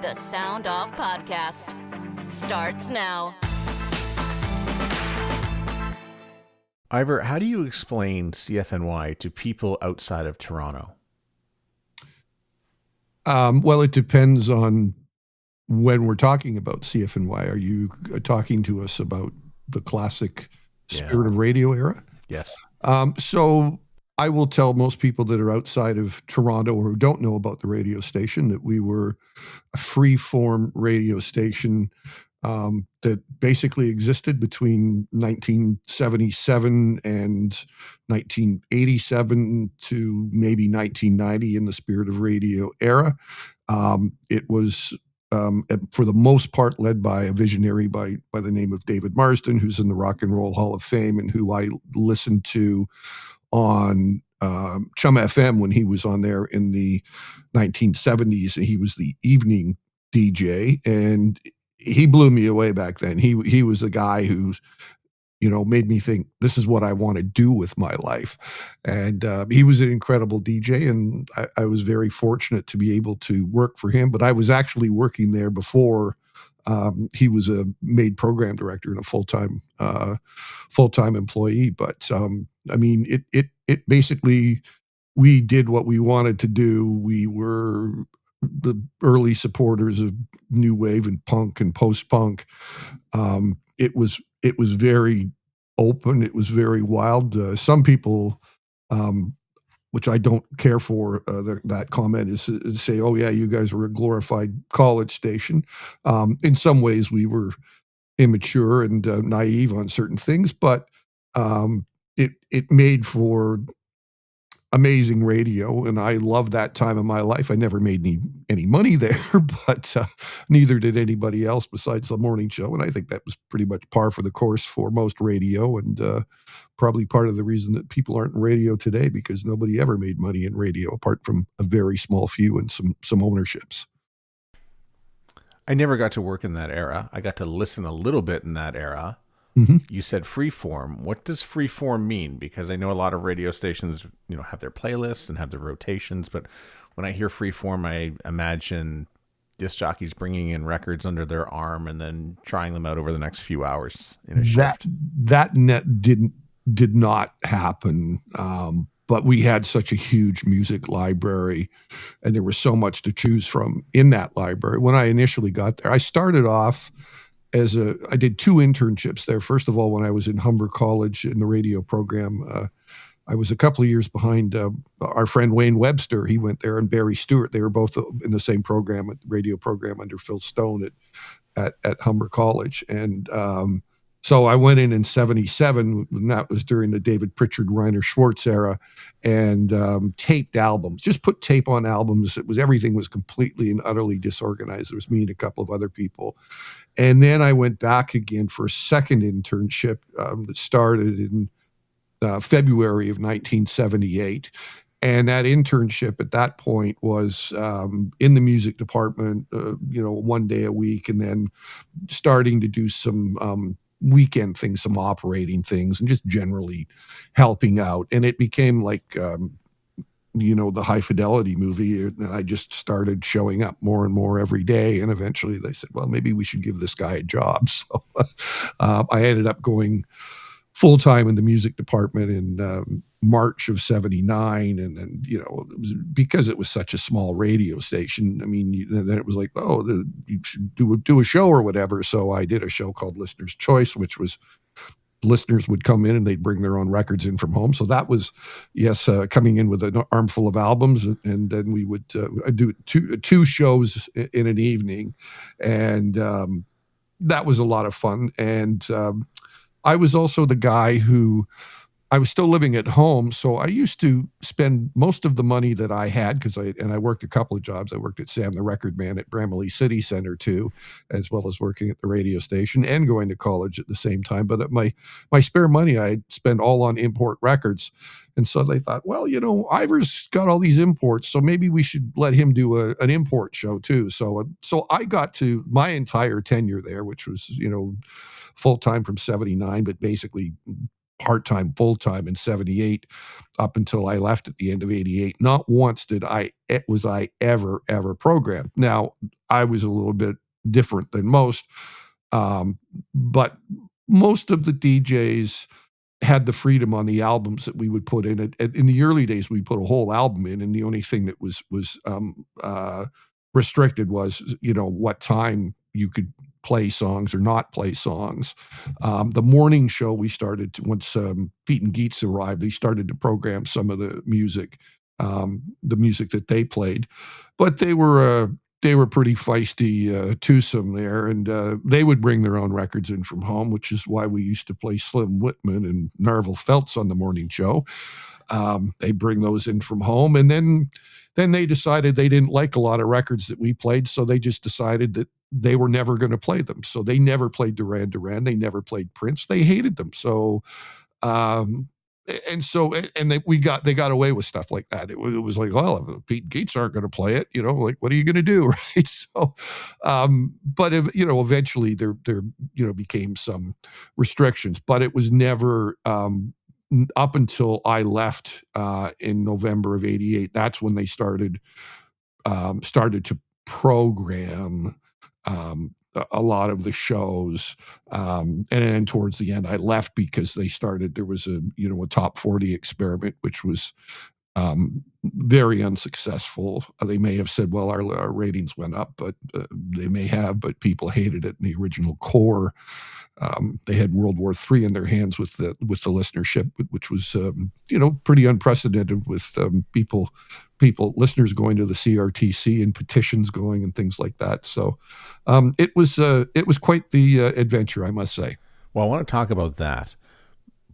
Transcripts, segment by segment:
The Sound Off Podcast starts now. Ivar, how do you explain CFNY to people outside of Toronto? Well, it depends on when we're talking about CFNY. Are you talking to us about the classic Spirit of Radio era? Yes. So I will tell most people that are outside of Toronto or who don't know about the radio station that we were a free-form radio station that basically existed between 1977 and 1987 to maybe 1990 in the Spirit of Radio era. It was for the most part led by a visionary by the name of David Marsden, who's in the Rock and Roll Hall of Fame and who I listened to on Chum FM when he was on there in the 1970s. And he was the evening DJ, and he blew me away back then. He was a guy who, made me think this is what I want to do with my life. And he was an incredible DJ, and I was very fortunate to be able to work for him. But I was actually working there before he was a made program director and a full-time employee. But it basically, we did what we wanted to do. We were the early supporters of new wave and punk and post-punk. It was very open. It was very wild. Some people, which I don't care for, that comment is to say, oh yeah, you guys were a glorified college station. In some ways we were immature and naive on certain things, but it made for amazing radio, and I loved that time of my life. I never made any money there, but neither did anybody else besides the morning show, and I think that was pretty much par for the course for most radio, and probably part of the reason that people aren't in radio today, because nobody ever made money in radio apart from a very small few and some ownerships. I never got to work in that era. I got to listen a little bit in that era. Mm-hmm. You said freeform. What does freeform mean? Because I know a lot of radio stations, have their playlists and have their rotations. But when I hear freeform, I imagine disc jockeys bringing in records under their arm and then trying them out over the next few hours in a shift. That did not happen. But we had such a huge music library, and there was so much to choose from in that library. When I initially got there, I started off I did two internships there. First of all, when I was in Humber College in the radio program, I was a couple of years behind our friend Wayne Webster. He went there, and Barry Stewart. They were both in the same program, the radio program under Phil Stone at Humber College. And so I went in 77, and that was during the David Pritchard, Reiner Schwartz era, and taped albums. Just put tape on albums. Everything was completely and utterly disorganized. There was me and a couple of other people. And then I went back again for a second internship that started in February of 1978. And that internship at that point was in the music department, 1 day a week, and then starting to do some weekend things, some operating things, and just generally helping out. And it became like, the High Fidelity movie. And I just started showing up more and more every day. And eventually they said, well, maybe we should give this guy a job. So I ended up going full-time in the music department in March of 79. And then, it was because it was such a small radio station. I mean, then it was like, you should do a show or whatever. So I did a show called Listener's Choice, which was listeners would come in and they'd bring their own records in from home. So that was, coming in with an armful of albums. And then we would do two shows in an evening. And that was a lot of fun. And I was also the guy who, I was still living at home, so I used to spend most of the money that I had, I worked a couple of jobs. I worked at Sam the Record Man at Bramalea City Center too, as well as working at the radio station and going to college at the same time. But at my spare money, I'd spend all on import records. And so they thought, well, Ivar's got all these imports, so maybe we should let him do an import show too. So I got to my entire tenure there, which was, full-time from 79, but basically part-time, full-time in 78 up until I left at the end of 88. Not once was I ever programmed. Now, I was a little bit different than most, but most of the DJs had the freedom on the albums that we would put in it. In the early days, we put a whole album in, and the only thing that was restricted was, what time you could play songs or not play songs. The morning show, we started to, once Pete and Geets arrived, they started to program some of the music that they played, but they were pretty feisty, twosome there, and they would bring their own records in from home, which is why we used to play Slim Whitman and Narvel Feltz on the morning show. They bring those in from home, and then they decided they didn't like a lot of records that we played, so they just decided that they were never going to play them. So they never played Duran Duran. They never played Prince. They hated them. So, they got away with stuff like that. It was like, well, if Pete and Geets aren't going to play it, like, what are you going to do, right? So, but if, eventually there became some restrictions, but it was never up until I left in November of 88. That's when they started to program a lot of the shows. And then towards the end, I left because there was a top 40 experiment, which was very unsuccessful. They may have said, well, our ratings went up, but they may have, but people hated it. In the original core, they had World War III in their hands with the listenership, which was pretty unprecedented, with listeners going to the CRTC and petitions going and things like that. So it was quite the adventure, I must say. Well, I want to talk about that,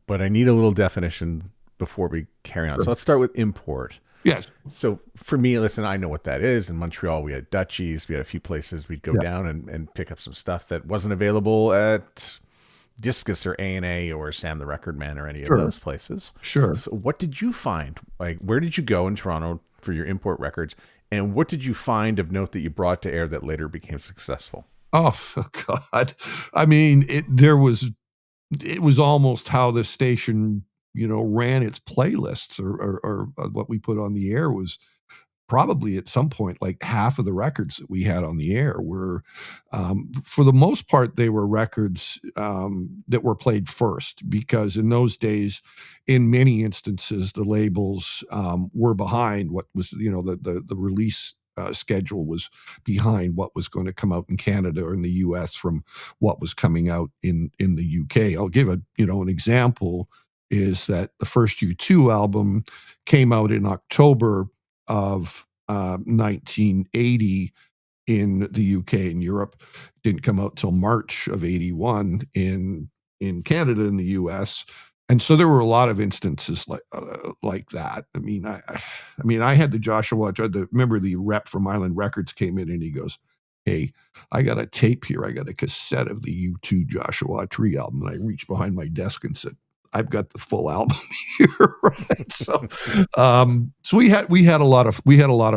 but I need a little definition before we carry on. Sure. So let's start with import. Yes. So for me, listen, I know what that is. In Montreal, we had Dutchies. We had a few places we'd go down and pick up some stuff that wasn't available at Discus or A&A or Sam the Record Man or any of those places. Sure. So what did you find? Like, where did you go in Toronto for your import records? And what did you find of note that you brought to air that later became successful? Oh, God. I mean, it was almost how the station ran its playlists, or what we put on the air was probably at some point like half of the records that we had on the air were, for the most part, they were records that were played first, because in those days, in many instances, the labels were behind what was, the release schedule was behind what was going to come out in Canada or in the US from what was coming out in the UK. I'll give an example. Is that the first U2 album came out in October of 1980 in the UK and Europe. Didn't come out till March of 81 in Canada and the US. And so there were a lot of instances like that. I mean, I had the Joshua. Remember the rep from Island Records came in and he goes, "Hey, I got a tape here. I got a cassette of the U2 Joshua Tree album." And I reached behind my desk and said, "I've got the full album here." Right. So we had a lot of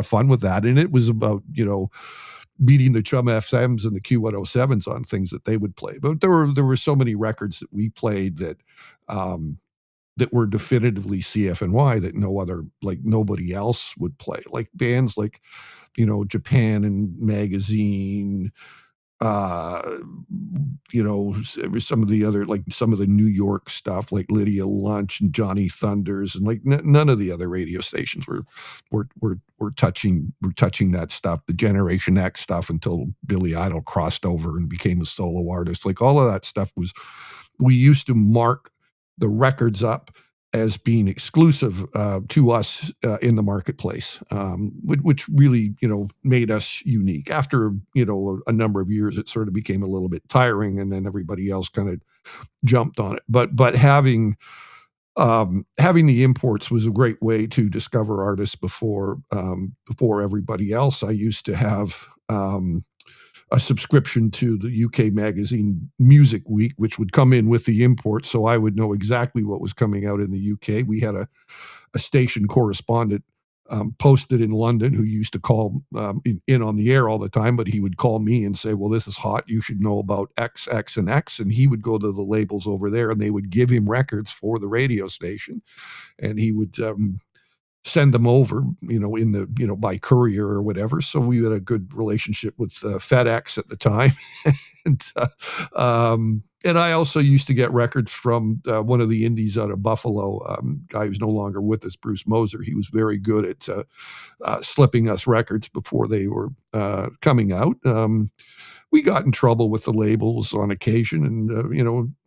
fun with that. And it was about, beating the Chum FMs and the Q107s on things that they would play. But there were so many records that we played that were definitively CFNY that nobody else would play. Like bands like, Japan and Magazine, some of the other, like some of the New York stuff, like Lydia Lunch and Johnny Thunders, and like none of the other radio stations were touching that stuff, the Generation X stuff, until Billy Idol crossed over and became a solo artist. Like all of that stuff we used to mark the records up as being exclusive to us in the marketplace, which really, made us unique. After, a number of years, it sort of became a little bit tiring, and then everybody else kind of jumped on it. But having the imports was a great way to discover artists before everybody else. I used to have a subscription to the UK magazine Music Week, which would come in with the import, so I would know exactly what was coming out in the UK. We had a station correspondent posted in London, who used to call in on the air all the time, but he would call me and say, well, this is hot. You should know about X, X, and X. And he would go to the labels over there and they would give him records for the radio station. And he would send them over, by courier or whatever. So we had a good relationship with FedEx at the time. And I also used to get records from one of the indies out of Buffalo, guy who's no longer with us, Bruce Moser. He was very good at slipping us records before they were coming out. We got in trouble with the labels on occasion, and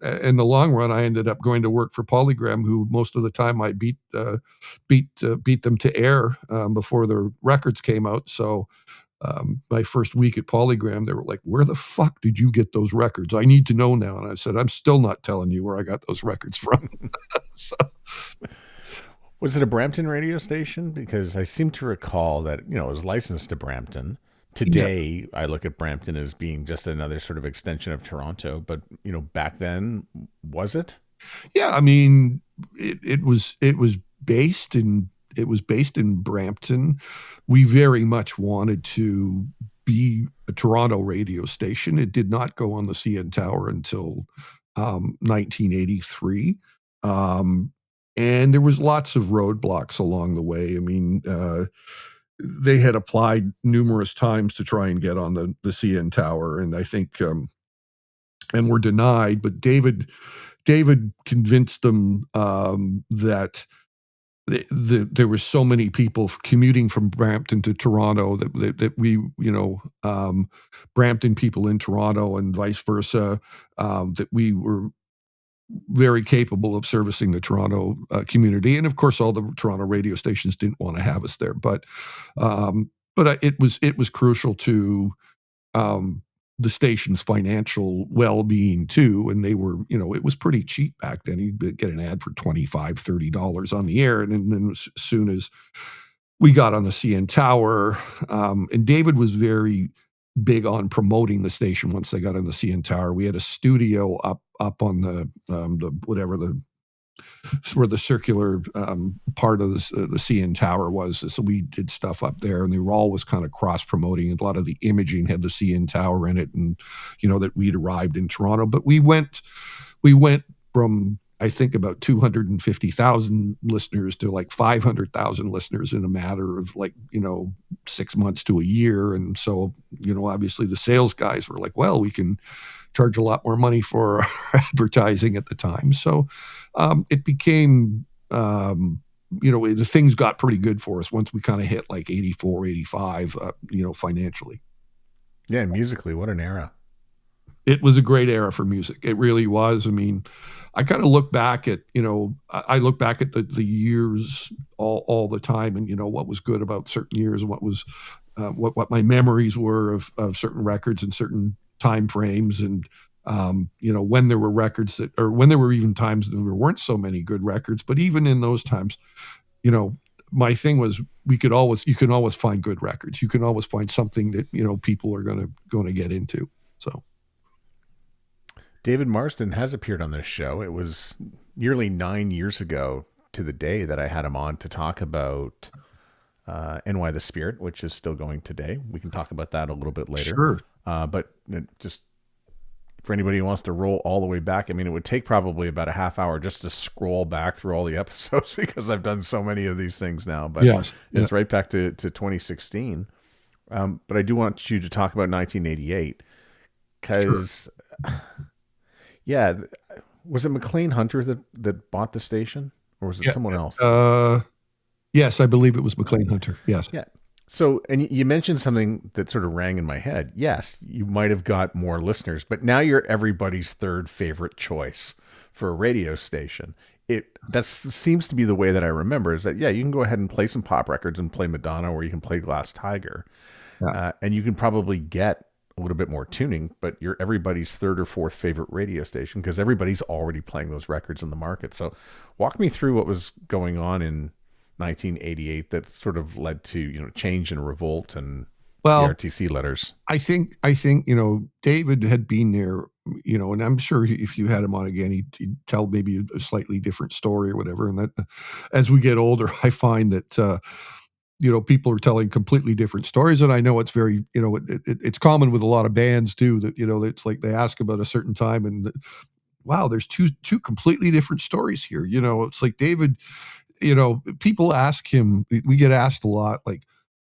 in the long run, I ended up going to work for Polygram, who most of the time I beat them to air before their records came out. So my first week at Polygram, they were like, where the fuck did you get those records? I need to know now. And I said, I'm still not telling you where I got those records from. So. Was it a Brampton radio station? Because I seem to recall that, it was licensed to Brampton. Today, I look at Brampton as being just another sort of extension of Toronto. But, back then, was it? Yeah, I mean, it was based in Brampton. We very much wanted to be a Toronto radio station. It did not go on the CN Tower until 1983. And there was lots of roadblocks along the way. I mean, they had applied numerous times to try and get on the CN Tower, and I think and were denied. But David convinced them that there were so many people commuting from Brampton to Toronto that we, Brampton people in Toronto and vice versa, that we were very capable of servicing the Toronto community. And of course, all the Toronto radio stations didn't want to have us there, but it was crucial to the station's financial well-being too. And they were, it was pretty cheap back then. You'd get an ad for $25, $30 on the air. And then as soon as we got on the CN Tower, and David was very big on promoting the station once they got on the CN Tower. We had a studio up on the where the circular part of the CN Tower was. So we did stuff up there, and they were always kind of cross-promoting. And a lot of the imaging had the CN Tower in it, and that we'd arrived in Toronto. But we went from, I think, about 250,000 listeners to like 500,000 listeners in a matter of 6 months to a year. And so, obviously the sales guys were like, well, we can charge a lot more money for our advertising at the time. So it became, the things got pretty good for us once we kind of hit like 84, 85, financially. Yeah, and musically, what an era. It was a great era for music. It really was. I mean, I kind of look back at, I look back at the years all the time, and, what was good about certain years and what was, what my memories were of certain records and certain time frames. And, when there were records when there were even times that there weren't so many good records, but even in those times, my thing was you can always find good records. You can always find something that, people are going to get into. So. David Marsden has appeared on this show. It was nearly 9 years ago to the day that I had him on to talk about NYTheSpirit, which is still going today. We can talk about that a little bit later. Sure. But just for anybody who wants to roll all the way back, I mean, it would take probably about a half hour just to scroll back through all the episodes because I've done so many of these things now. But yes, it's right back to 2016. But I do want you to talk about 1988 because... Sure. Yeah. Was it McLean Hunter that bought the station, or was it someone else? Yes, I believe it was McLean Hunter. Yes. Yeah. So, and you mentioned something that sort of rang in my head. Yes, you might have got more listeners, but now you're everybody's third favorite choice for a radio station. That seems to be the way that I remember is that, yeah, you can go ahead and play some pop records and play Madonna, or you can play Glass Tiger. Yeah. And you can probably get a little bit more tuning, but you're everybody's third or fourth favorite radio station because everybody's already playing those records in the market. So walk me through what was going on in 1988 that sort of led to, change and revolt and CRTC letters. I think, David had been there, and I'm sure if you had him on again, he'd tell maybe a slightly different story or whatever. And that as we get older, I find that, people are telling completely different stories. And I know it's very, it's common with a lot of bands too, that, it's like they ask about a certain time and wow, there's two completely different stories here. It's like David, people ask him, we get asked a lot, like,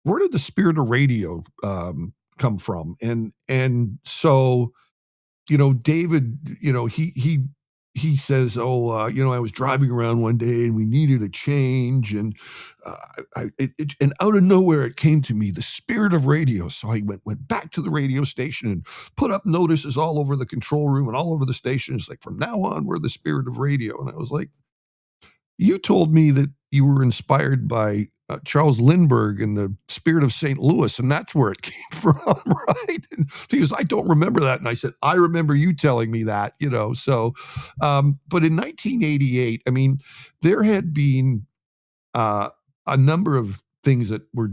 where did the spirit of radio come from? And so, David, he says, oh, I was driving around one day and we needed a change, and and out of nowhere it came to me, the spirit of radio. So I went back to the radio station and put up notices all over the control room and all over the station. It's like, from now on, we're the spirit of radio. And I was like, you told me that you were inspired by Charles Lindbergh and the Spirit of St. Louis, and that's where it came from, right? And he goes, I don't remember that. And I said, I remember you telling me that, So, but in 1988, I mean, there had been a number of things that were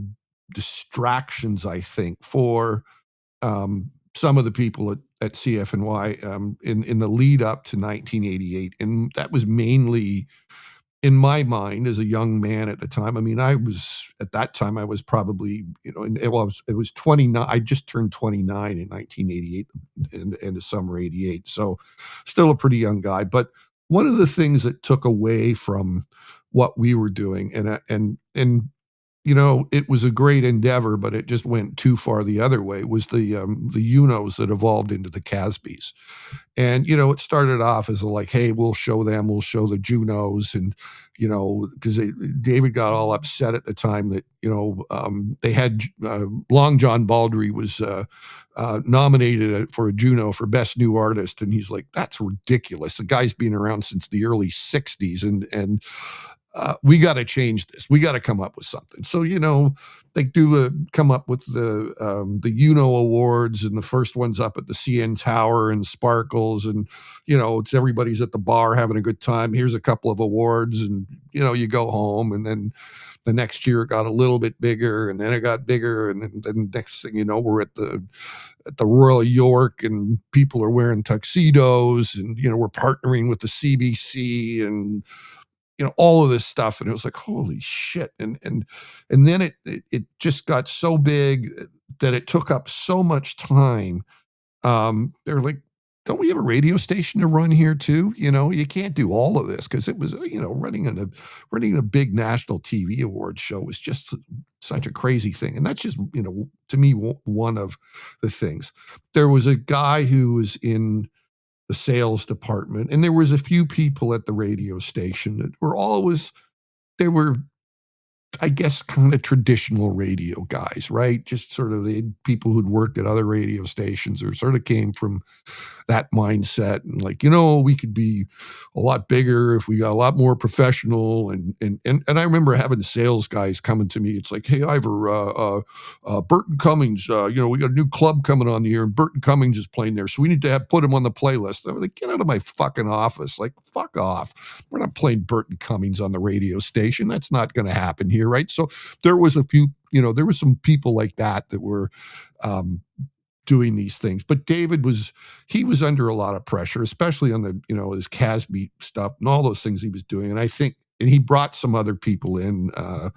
distractions, I think, for some of the people at CFNY in the lead up to 1988. And that was mainly, in my mind, as a young man at the time. I mean, I was probably, and it was 29. I just turned 29 in 1988, in the summer 88. So still a pretty young guy. But one of the things that took away from what we were doing, and it was a great endeavor, but it just went too far the other way, was the Unos that evolved into the Casbys. And, it started off as like, hey, we'll show the Junos. And, because David got all upset at the time that, they had Long John Baldry was nominated for a Juno for Best New Artist. And he's like, that's ridiculous. The guy's been around since the early 60s. And we got to change this. We got to come up with something. So, they come up with the Uno Awards, and the first one's up at the CN Tower and Sparkles, and it's everybody's at the bar having a good time. Here's a couple of awards, and you go home. And then the next year it got a little bit bigger, and then it got bigger, and then next thing you know, we're at the Royal York, and people are wearing tuxedos, and we're partnering with the CBC, and all of this stuff. And it was like, holy shit. And then it just got so big that it took up so much time. They're like, don't we have a radio station to run here too? You can't do all of this, because it was, running a big national TV awards show was just such a crazy thing. And that's just, to me, one of the things. There was a guy who was in the sales department, and there was a few people at the radio station that they were, I guess, kind of traditional radio guys, right? Just sort of the people who'd worked at other radio stations, or sort of came from that mindset, and like, we could be a lot bigger if we got a lot more professional. And I remember having sales guys coming to me. It's like, hey, Ivor, Burton Cummings, we got a new club coming on the air, and Burton Cummings is playing there, so we need to put him on the playlist. I'm like, get out of my fucking office. Like, fuck off. We're not playing Burton Cummings on the radio station. That's not going to happen here, right? So there was a few, there were some people like that were doing these things. But David was under a lot of pressure, especially on the, his Casby stuff and all those things he was doing. And I think, and he brought some other people in, Earl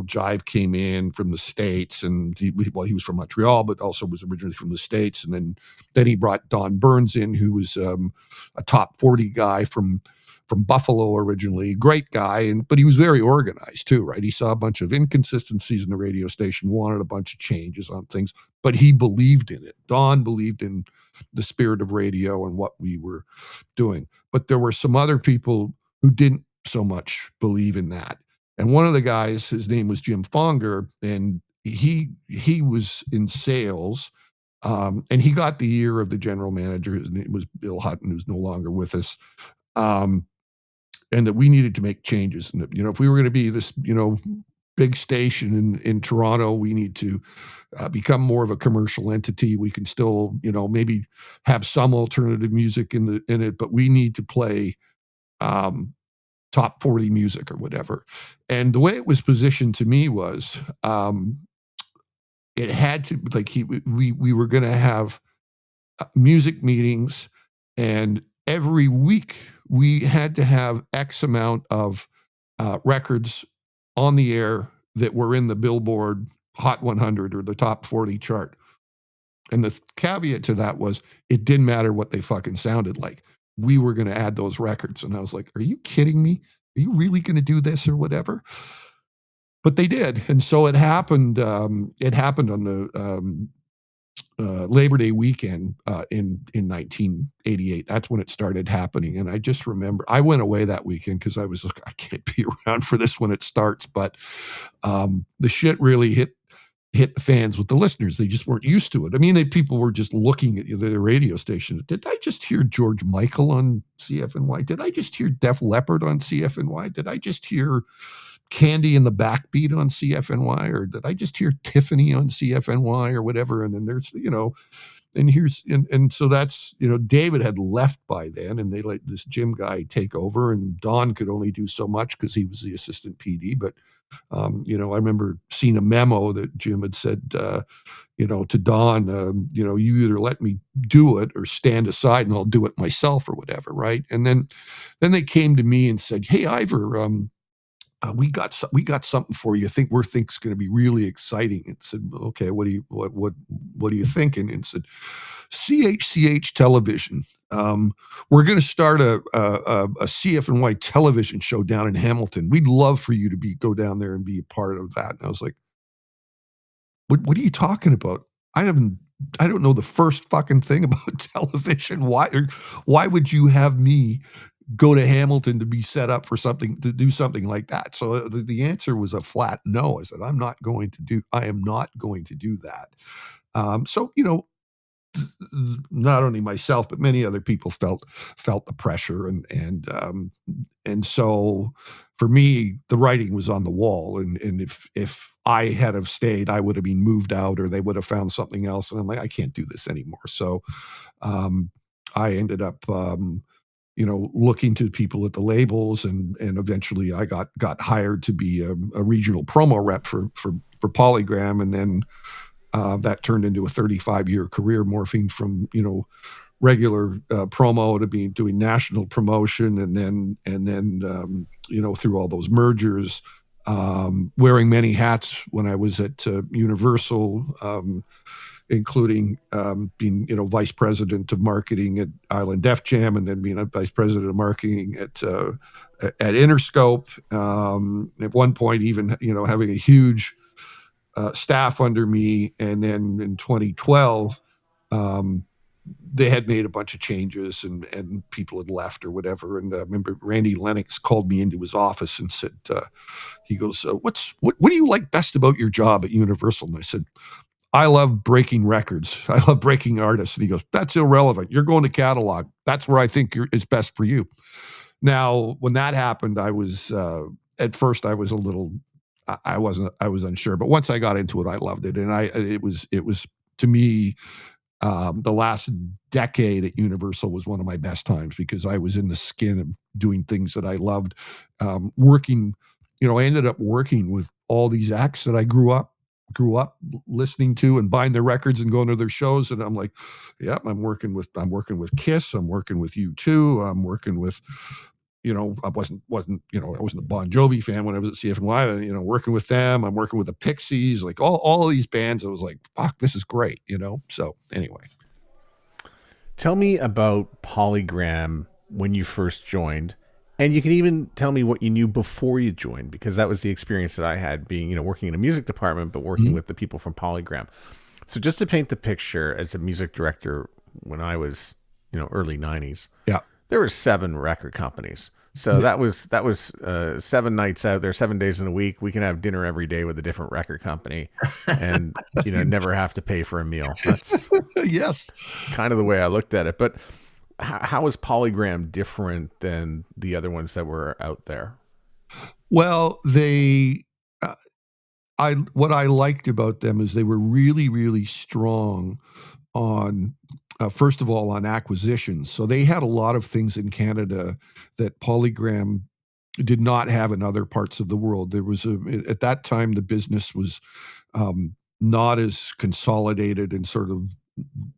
Jive came in from the States, and he was from Montreal, but also was originally from the States. And then he brought Don Burns in, who was a top 40 guy from Buffalo originally. Great guy, but he was very organized too, right? He saw a bunch of inconsistencies in the radio station, wanted a bunch of changes on things, but he believed in it. Don believed in the spirit of radio and what we were doing. But there were some other people who didn't so much believe in that. And one of the guys, his name was Jim Fonger, and he was in sales. And he got the ear of the general manager. His name was Bill Hutton, who's no longer with us. And that we needed to make changes. And that, if we were going to be this, big station in Toronto, we need to become more of a commercial entity. We can still, maybe have some alternative music in it, but we need to play top 40 music or whatever. And the way it was positioned to me was, it had to, like, we were going to have music meetings, and every week we had to have X amount of records on the air that were in the Billboard Hot 100 or the top 40 chart. And the caveat to that was it didn't matter what they fucking sounded like. We were going to add those records. And I was like, are you kidding me? Are you really going to do this or whatever? But they did. And so it happened. It happened on the Labor Day weekend in 1988. That's when it started happening. And I just remember I went away that weekend because I was like, I can't be around for this when it starts. But the shit really hit the fans with the listeners. They just weren't used to it. I mean, people were just looking at the radio station. Did I just hear George Michael on CFNY? Did I just hear Def Leppard on CFNY? Did I just hear Candy and the Backbeat on CFNY? Or did I just hear Tiffany on CFNY or whatever? And then there's, and so that's, David had left by then, and they let this Jim guy take over, and Don could only do so much because he was the assistant PD. But I remember seeing a memo that Jim had said, to Don, you either let me do it or stand aside and I'll do it myself or whatever. Right. And then they came to me and said, hey, Ivar, we got something for you. Think it's going to be really exciting. And said, okay, what are you thinking? And said, CHCH television. We're going to start a CFNY television show down in Hamilton. We'd love for you to go down there and be a part of that. And I was like, what are you talking about? I don't know the first fucking thing about television. Why would you have me go to Hamilton to be set up for something, to do something like that? So the answer was a flat no. I said, I am not going to do that. So, not only myself, but many other people felt the pressure. And so for me, the writing was on the wall. And if I had have stayed, I would have been moved out, or they would have found something else. And I'm like, I can't do this anymore. So I ended up, looking to people at the labels, and eventually I got hired to be a regional promo rep for Polygram. And then that turned into a 35-year career, morphing from, regular promo to be doing national promotion. And then through all those mergers, wearing many hats when I was at Universal, including being, vice president of marketing at Island Def Jam, and then being a vice president of marketing at Interscope. At one point, even, having a huge staff under me. And then in 2012, they had made a bunch of changes, and people had left or whatever. And I remember Randy Lennox called me into his office and said, he goes, what do you like best about your job at Universal? And I said, I love breaking records. I love breaking artists. And he goes, that's irrelevant. You're going to catalog. That's where I think it's best for you. Now, when that happened, I was, at first I was a little, I was unsure, but once I got into it, I loved it. And it was to me, the last decade at Universal was one of my best times, because I was in the skin of doing things that I loved. Working, I ended up working with all these acts that I grew up listening to and buying their records and going to their shows. And I'm like, yeah, I'm working with Kiss. I'm working with U2. I'm working with, I wasn't a Bon Jovi fan when I was at CFNY, working with them. I'm working with the Pixies, like all of these bands. I was like, fuck, this is great, So anyway. Tell me about Polygram when you first joined. And you can even tell me what you knew before you joined, because that was the experience that I had, being, working in a music department, but working with the people from Polygram. So just to paint the picture, as a music director, when I was, early 90s, yeah, there were 7 record companies. So that was 7 nights out there, 7 days in a week. We can have dinner every day with a different record company, and never have to pay for a meal. That's yes, kind of the way I looked at it. But how is Polygram different than the other ones that were out there? Well, what I liked about them is they were really, really strong on, first of all, on acquisitions. So they had a lot of things in Canada that Polygram did not have in other parts of the world. There was at that time, the business was not as consolidated and sort of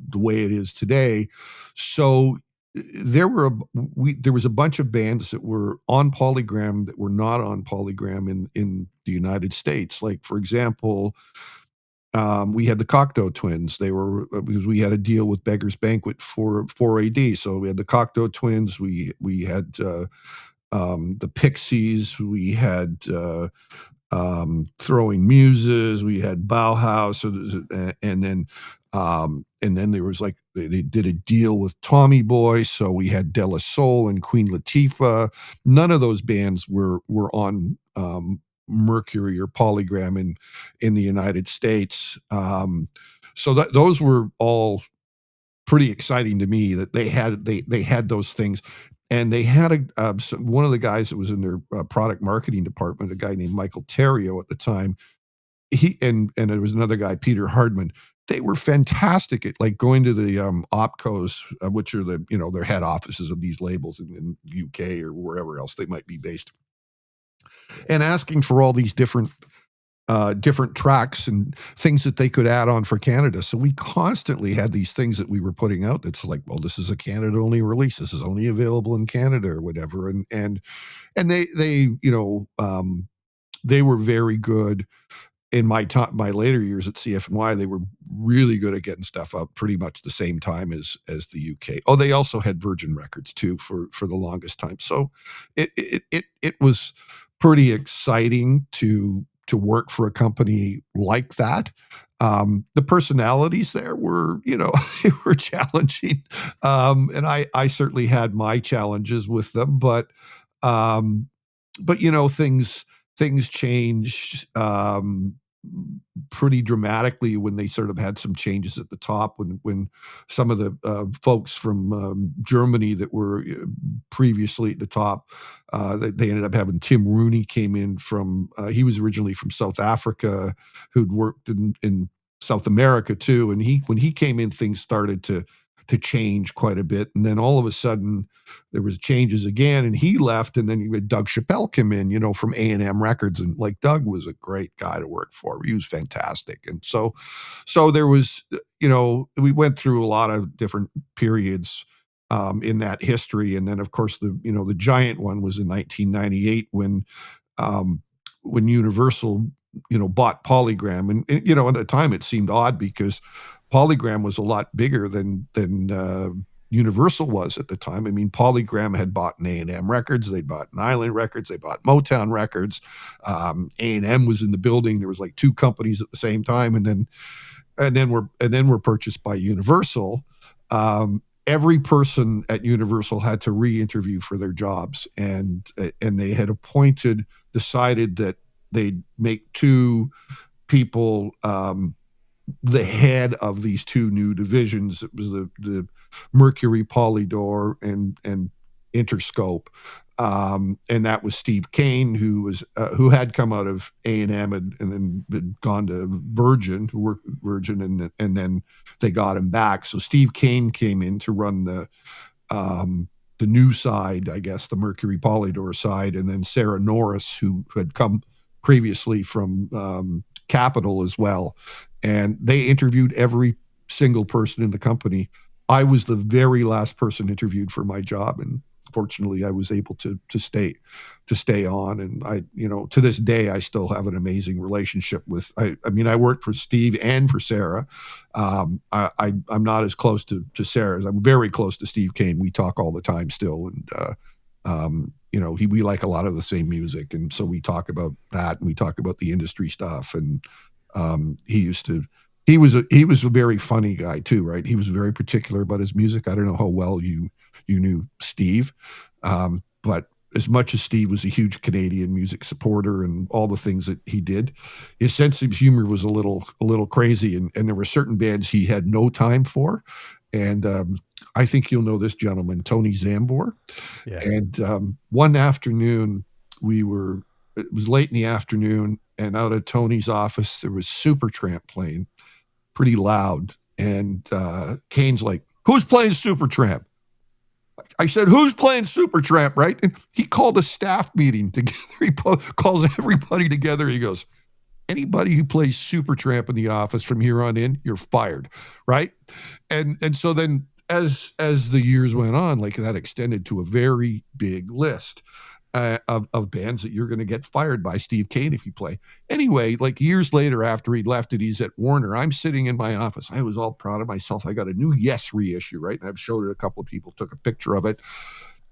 the way it is today. So there was a bunch of bands that were on Polygram that were not on Polygram in the United States. Like, for example, we had the Cocteau twins. They were because we had a deal with Beggar's Banquet for 4AD. So we had the Cocteau twins. We had the Pixies. We had Throwing Muses. We had Bauhaus, and then there was like they did a deal with Tommy Boy, so we had De La Soul and Queen Latifah. None of those bands were on Mercury or Polygram in the United States. So those were all pretty exciting to me that they had those things. And they had one of the guys that was in their product marketing department, a guy named Michael Terrio at the time. And there was another guy, Peter Hardman. They were fantastic at like going to the opcos, which are their head offices of these labels in UK or wherever else they might be based, and asking for all these different tracks and things that they could add on for Canada. So we constantly had these things that we were putting out that's like, well, this is a Canada only release. This is only available in Canada or whatever. And they were very good. In my later years at CFNY, they were really good at getting stuff out pretty much the same time as the UK. Oh, they also had Virgin Records too for the longest time. So it was pretty exciting to work for a company like that. The personalities there were, they were challenging, and I certainly had my challenges with them, but things changed pretty dramatically when they sort of had some changes at the top, when some of the folks from Germany that were previously at the top, they ended up having Tim Rooney came in from, he was originally from South Africa, who'd worked in South America too. And when he came in, things started to change quite a bit. And then all of a sudden there was changes again, and he left. And then you had Doug Chappelle come in, from A&M Records. And like, Doug was a great guy to work for. He was fantastic. And so there was, we went through a lot of different periods in that history. And then of course the giant one was in 1998 when Universal, bought Polygram. And at the time it seemed odd because Polygram was a lot bigger than Universal was at the time. I mean, Polygram had bought A&M Records, they bought Island Records, they bought Motown Records. A&M was in the building. There was like two companies at the same time, and then we're purchased by Universal. Every person at Universal had to re-interview for their jobs, and they had decided that they'd make two people the head of these two new divisions. It was the Mercury Polydor and Interscope, and that was Steve Kane, who had come out of A&M and then had gone to Virgin, to work at Virgin, and then they got him back. So Steve Kane came in to run the new side, I guess, the Mercury Polydor side, and then Sarah Norris, who had come previously from Capitol as well. And they interviewed every single person in the company. I was the very last person interviewed for my job, and fortunately I was able to stay on. And I, to this day, I still have an amazing relationship with, I worked for Steve and for Sarah. I'm not as close to Sarah as I'm very close to Steve Kane. We talk all the time still. And, we like a lot of the same music. And so we talk about that, and we talk about the industry stuff. And he was a very funny guy too, right? He was very particular about his music. I don't know how well you knew Steve, but as much as Steve was a huge Canadian music supporter and all the things that he did, his sense of humor was a little crazy, and there were certain bands he had no time for. And I think you'll know this gentleman, Tony Zambor. Yeah. And one afternoon, it was late in the afternoon, and out of Tony's office, there was Supertramp playing pretty loud. And Kane's like, "Who's playing Supertramp?" I said, "Who's playing Supertramp?" Right? And he called a staff meeting together. He calls everybody together. He goes, "Anybody who plays Supertramp in the office from here on in, you're fired." Right? And so then as the years went on, like, that extended to a very big list. of bands that you're going to get fired by Steve Kane if you play. Anyway, like years later after he'd left it, he's at Warner. I'm sitting in my office. I was all proud of myself. I got a new Yes reissue, right? And I've showed it a couple of people, took a picture of it.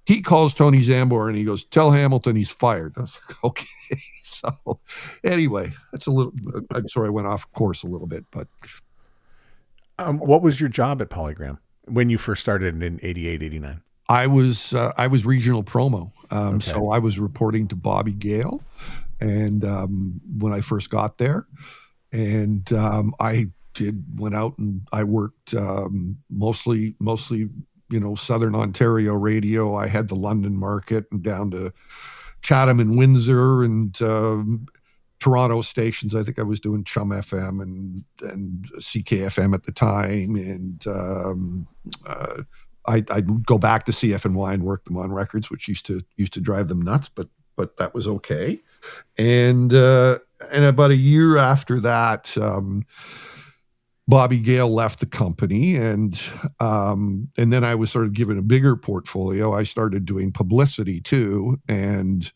He calls Tony Zambor and he goes, tell Hamilton he's fired. I was like, okay. So anyway, that's a little, I'm sorry I went off course a little bit, but. What was your job at Polygram when you first started in 88, 89? I was regional promo. Okay. So I was reporting to Bobby Gale and when I first got there, and I went out and I worked mostly, Southern Ontario radio. I had the London market and down to Chatham and Windsor and Toronto stations. I think I was doing Chum FM and CKFM at the time. And I'd go back to CFNY and work them on records, which used to drive them nuts, but that was okay. And about a year after that, Bobby Gale left the company, and then I was sort of given a bigger portfolio. I started doing publicity too, and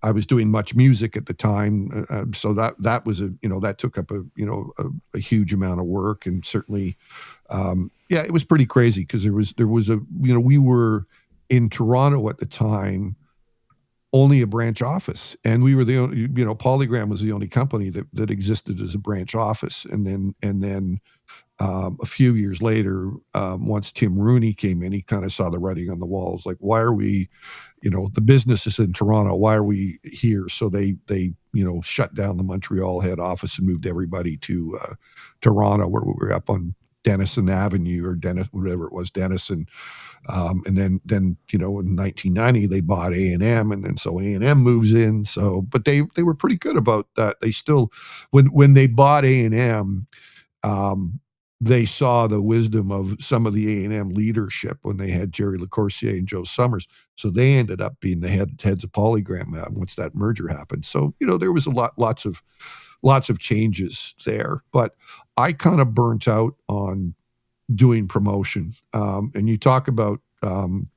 I was doing much music at the time, so that was that took up a huge amount of work, and certainly, it was pretty crazy because there was we were in Toronto at the time, only a branch office, and we were the only, Polygram was the only company that existed as a branch office, and then a few years later, once Tim Rooney came in, he kind of saw the writing on the wall. It's like, why are we, the business is in Toronto, why are we here? So they shut down the Montreal head office and moved everybody to Toronto, where we were up on Denison Avenue or whatever it was, Denison. And then in 1990 they bought A&M, and then so A&M moves in. So, but they were pretty good about that. They still, when they bought A&M, they saw the wisdom of some of the A&M leadership when they had Jerry LaCourcier and Joe Summers. So they ended up being the heads of Polygram once that merger happened. So there was lots of changes there. But I kind of burnt out on doing promotion. And you talk about,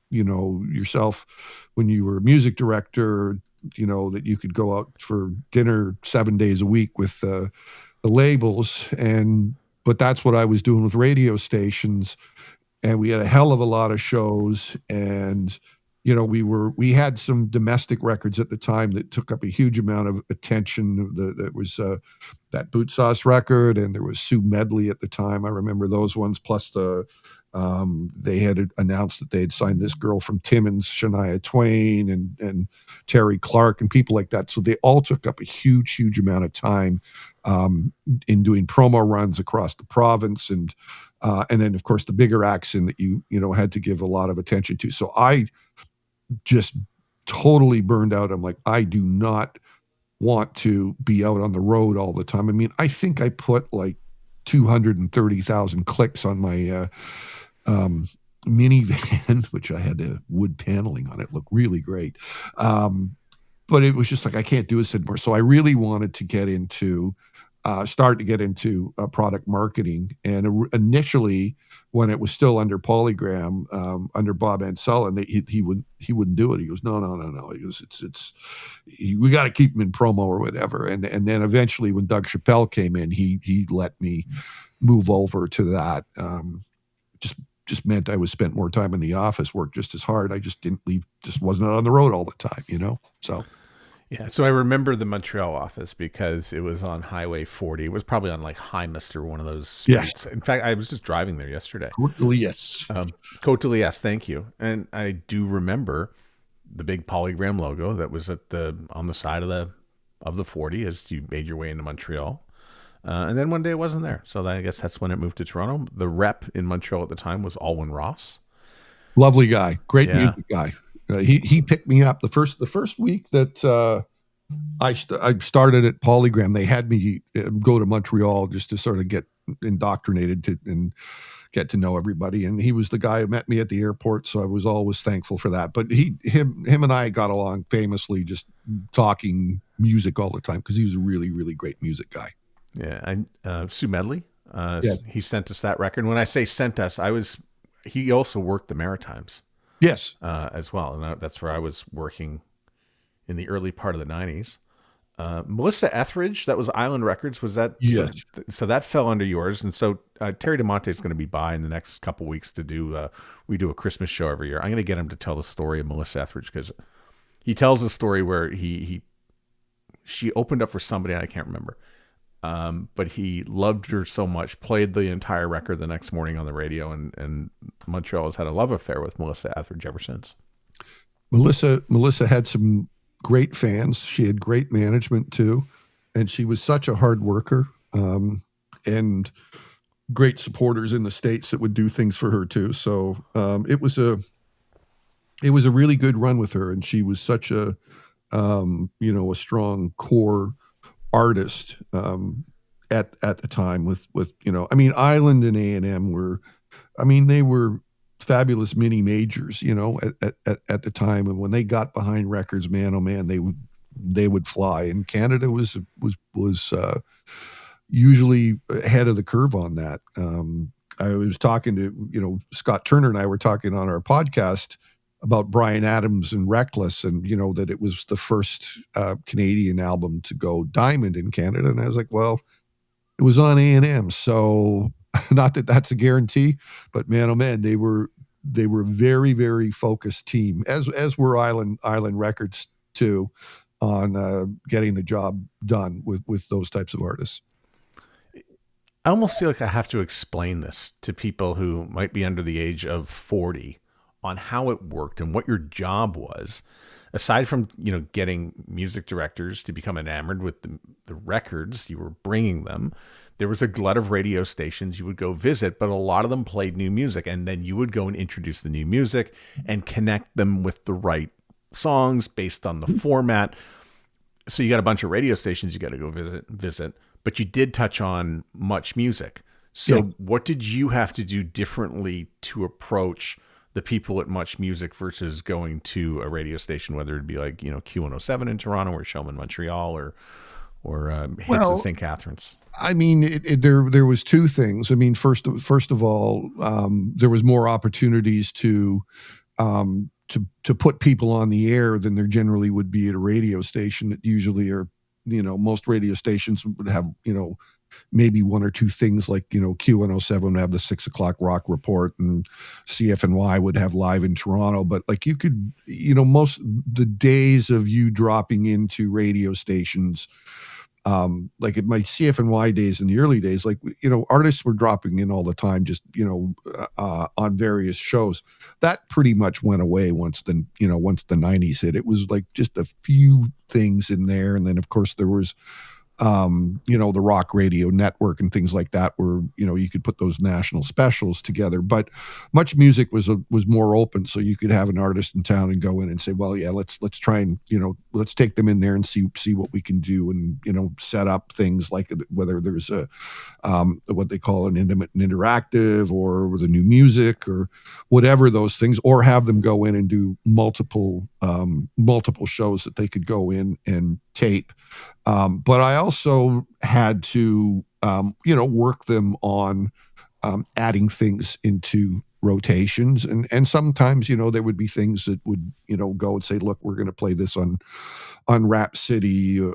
yourself when you were a music director, that you could go out for dinner 7 days a week with the labels. But that's what I was doing with radio stations. And we had a hell of a lot of shows. And, we had some domestic records at the time that took up a huge amount of attention. That was that Boot Sauce record, and there was Sue Medley at the time. I remember those ones. Plus they had announced that they had signed this girl from Timmins, Shania Twain, and Terry Clark, and people like that. So they all took up a huge amount of time in doing promo runs across the province, and then of course the bigger acts in that you had to give a lot of attention to. So I just totally burned out. I'm like, I do not want to be out on the road all the time. I mean, I think I put like 230,000 clicks on my minivan, which I had wood paneling on it, looked really great. But it was just like, I can't do this anymore. So I really wanted to get into product marketing. And initially, when it was still under Polygram, under Bob Ansel, and he wouldn't do it. He goes, no. He goes, we got to keep him in promo or whatever. And then eventually, when Doug Chappelle came in, he let me move over to that. Just meant I was spent more time in the office, worked just as hard. I just didn't leave, just wasn't on the road all the time, So. Yeah, so I remember the Montreal office because it was on Highway 40. It was probably on like Hymas or one of those streets. Yes. In fact, I was just driving there yesterday. Côte de Liesse, thank you. And I do remember the big Polygram logo that was on the side of the 40 as you made your way into Montreal. And then one day it wasn't there. So I guess that's when it moved to Toronto. The rep in Montreal at the time was Alwyn Ross. Lovely guy. Great music guy. He picked me up the first week that I started at Polygram. They had me go to Montreal just to sort of get indoctrinated and get to know everybody. And he was the guy who met me at the airport, so I was always thankful for that. But him and I got along famously, just talking music all the time because he was a really, really great music guy. Yeah, and Sue Medley, he sent us that record. And when I say sent us, he also worked the Maritimes. Yes. As well. And that's where I was working in the early part of the 90s. Melissa Etheridge, that was Island Records. Was that? Yes. So that fell under yours. And so Terry DeMonte is going to be by in the next couple weeks to do, we do a Christmas show every year. I'm going to get him to tell the story of Melissa Etheridge, because he tells a story where she opened up for somebody, and I can't remember. But he loved her so much, played the entire record the next morning on the radio, and Montreal has had a love affair with Melissa Etheridge ever since. Melissa had some great fans. She had great management too, and she was such a hard worker, and great supporters in the States that would do things for her too. So it was a really good run with her, and she was such a a strong core artist at the time with Island and A&M were, they were fabulous mini majors, at the time. And when they got behind records, man, oh man, they would fly. And Canada was usually ahead of the curve on that. I was talking to, Scott Turner and I were talking on our podcast about Bryan Adams and Reckless, and, that it was the first Canadian album to go diamond in Canada. And I was like, well, it was on A&M. So not that that's a guarantee, but man, oh man, they were a very, very focused team, as were Island Records too, on getting the job done with those types of artists. I almost feel like I have to explain this to people who might be under the age of 40 on how it worked and what your job was, aside from, getting music directors to become enamored with the records, you were bringing them. There was a glut of radio stations you would go visit, but a lot of them played new music. And then you would go and introduce the new music and connect them with the right songs based on the format. So you got a bunch of radio stations you got to go visit, but you did touch on Much Music. So What did you have to do differently to approach the people at Much Music versus going to a radio station, whether it be like, Q107 in Toronto or Showman Montreal or Hits in St. Catharines? There was two things. First of all, there was more opportunities to put people on the air than there generally would be at a radio station. That usually are, most radio stations would have, maybe one or two things like, Q107 would have the 6 o'clock rock report, and CFNY would have live in Toronto. But like you could, most the days of you dropping into radio stations, like at my CFNY days in the early days, like, artists were dropping in all the time, just, on various shows. That pretty much went away once the 90s hit. It was like just a few things in there. And then of course there was, the Rock Radio Network and things like that, where, you could put those national specials together. But Much Music was more open, so you could have an artist in town and go in and say, well, yeah, let's try and, let's take them in there and see what we can do, and, set up things like whether there's a what they call an intimate and interactive, or the new music, or whatever those things, or have them go in and do multiple shows that they could go in and tape. But I also had to, work them on adding things into rotations. And sometimes, there would be things that would, go and say, look, we're going to play this on Rap City, or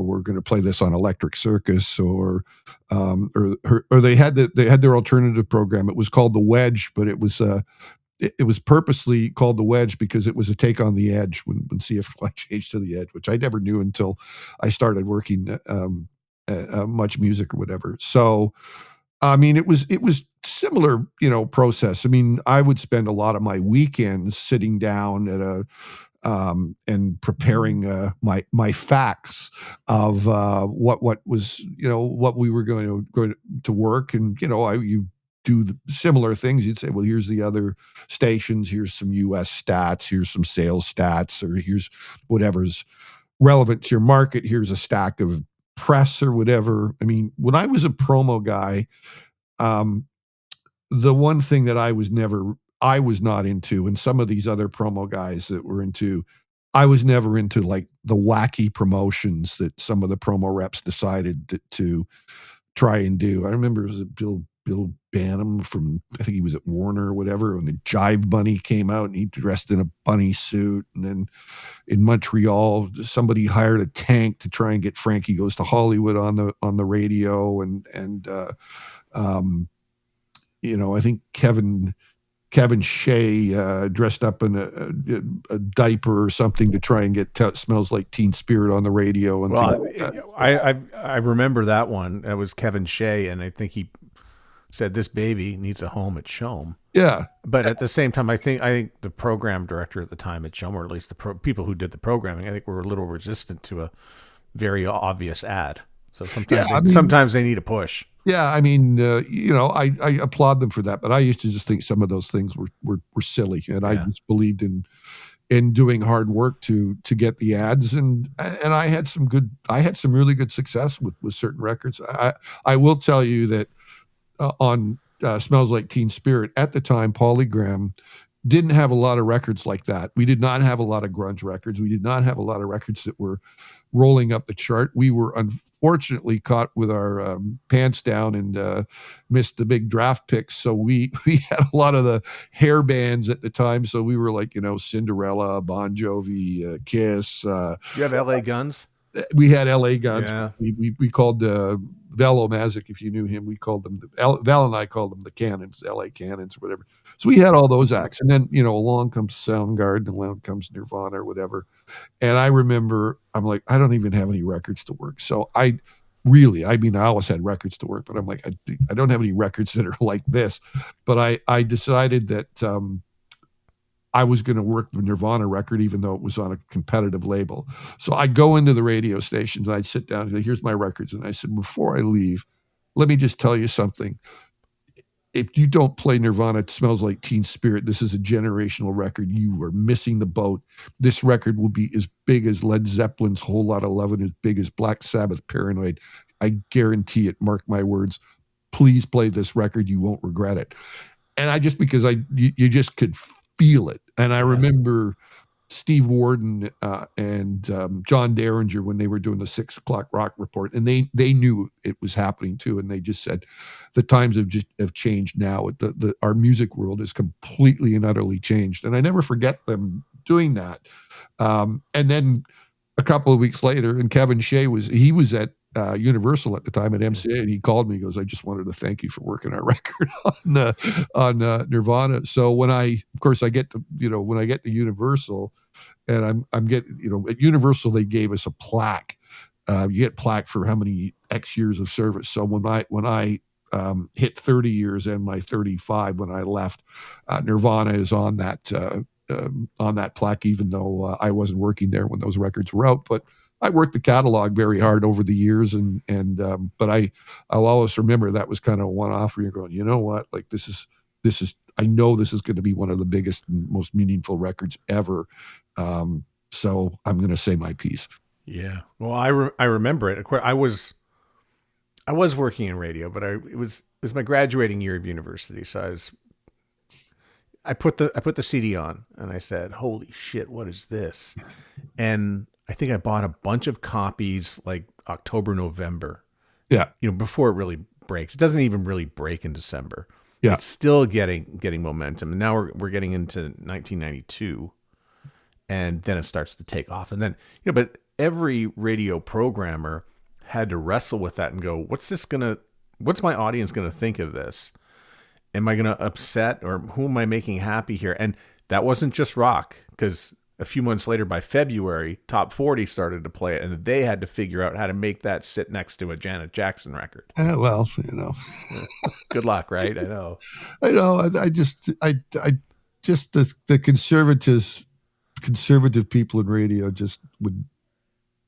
we're going to play this on Electric Circus, or they had their alternative program. It was called The Wedge, but it was purposely called The Wedge because it was a take on The Edge when CFNY changed to The Edge, which I never knew until I started working at Much Music or whatever. So, it was similar, process. I would spend a lot of my weekends sitting down at and preparing my facts of what was, what we were going to work. And, you do the similar things. You'd say, well, here's the other stations, here's some US stats, here's some sales stats, or here's whatever's relevant to your market, here's a stack of press or whatever. When I was a promo guy, the one thing that I was not into, and some of these other promo guys that were into, I was never into like the wacky promotions that some of the promo reps decided to try and do. I remember it was Bill Bill Banham from, I think he was at Warner or whatever, and the Jive Bunny came out and he dressed in a bunny suit. And then in Montreal, somebody hired a tank to try and get Frankie Goes to Hollywood on the radio. I think Kevin Shea dressed up in a diaper or something to try and get Smells Like Teen Spirit on the radio. And I remember that one. That was Kevin Shea, and I think he said this baby needs a home at Shome. Yeah, but at the same time, I think the program director at the time at Shome, or at least the people who did the programming, I think were a little resistant to a very obvious ad. So sometimes they need a push. Yeah, I mean, I applaud them for that, but I used to just think some of those things were silly, and I just believed in doing hard work to get the ads, and I had some really good success with certain records. I will tell you that on Smells Like Teen Spirit at the time, Polygram didn't have a lot of records like that. We did not have a lot of grunge records. We did not have a lot of records that were rolling up the chart. We were unfortunately caught with our pants down and missed the big draft picks. So we had a lot of the hair bands at the time. So we were like, Cinderella, Bon Jovi, Kiss. You have LA Guns? We had LA Guns. Yeah. We called Velo Mazic, if you knew him, we called them, Val and I called them the Cannons, LA Cannons or whatever. So we had all those acts. And then, along comes Soundgarden, and along comes Nirvana or whatever. And I remember, I'm like, I don't even have any records to work. So I always had records to work, but I'm like, I don't have any records that are like this. But I decided that I was going to work the Nirvana record, even though it was on a competitive label. So I'd go into the radio stations, and I'd sit down and say, here's my records. And I said, before I leave, let me just tell you something. If you don't play Nirvana, It Smells Like Teen Spirit, this is a generational record. You are missing the boat. This record will be as big as Led Zeppelin's Whole Lotta Lovin', as big as Black Sabbath Paranoid. I guarantee it. Mark my words. Please play this record. You won't regret it. And because you just could feel it. And I remember Steve Warden and John Derringer, when they were doing the 6 o'clock rock report, and they knew it was happening too. And they just said, the times have changed now. Our music world is completely and utterly changed. And I never forget them doing that. And then a couple of weeks later, and Kevin Shea was at Universal at the time at MCA, and he called me. He goes, I just wanted to thank you for working our record on Nirvana. So when I get to Universal, and I'm getting, at Universal, they gave us a plaque. You get plaque for how many X years of service. So when I hit 30 years and my 35 when I left, Nirvana is on that plaque, even though I wasn't working there when those records were out. But I worked the catalog very hard over the years, but I'll always remember that was kind of a one-off where you're going, you know what, like this is I know this is going to be one of the biggest and most meaningful records ever. So I'm going to say my piece. Yeah. Well, I remember it. Of course, I was working in radio, but it was my graduating year of university. So I put the CD on and I said, holy shit, what is this? And I think I bought a bunch of copies like October, November. Yeah. Before it really breaks. It doesn't even really break in December. Yeah. It's still getting momentum. And now we're getting into 1992. And then it starts to take off. And then, but every radio programmer had to wrestle with that and go, what's my audience going to think of this? Am I going to upset, or who am I making happy here? And that wasn't just rock, because a few months later, by February, Top 40 started to play it, and they had to figure out how to make that sit next to a Janet Jackson record. Well, Good luck, right? I know. I just the conservative people in radio just would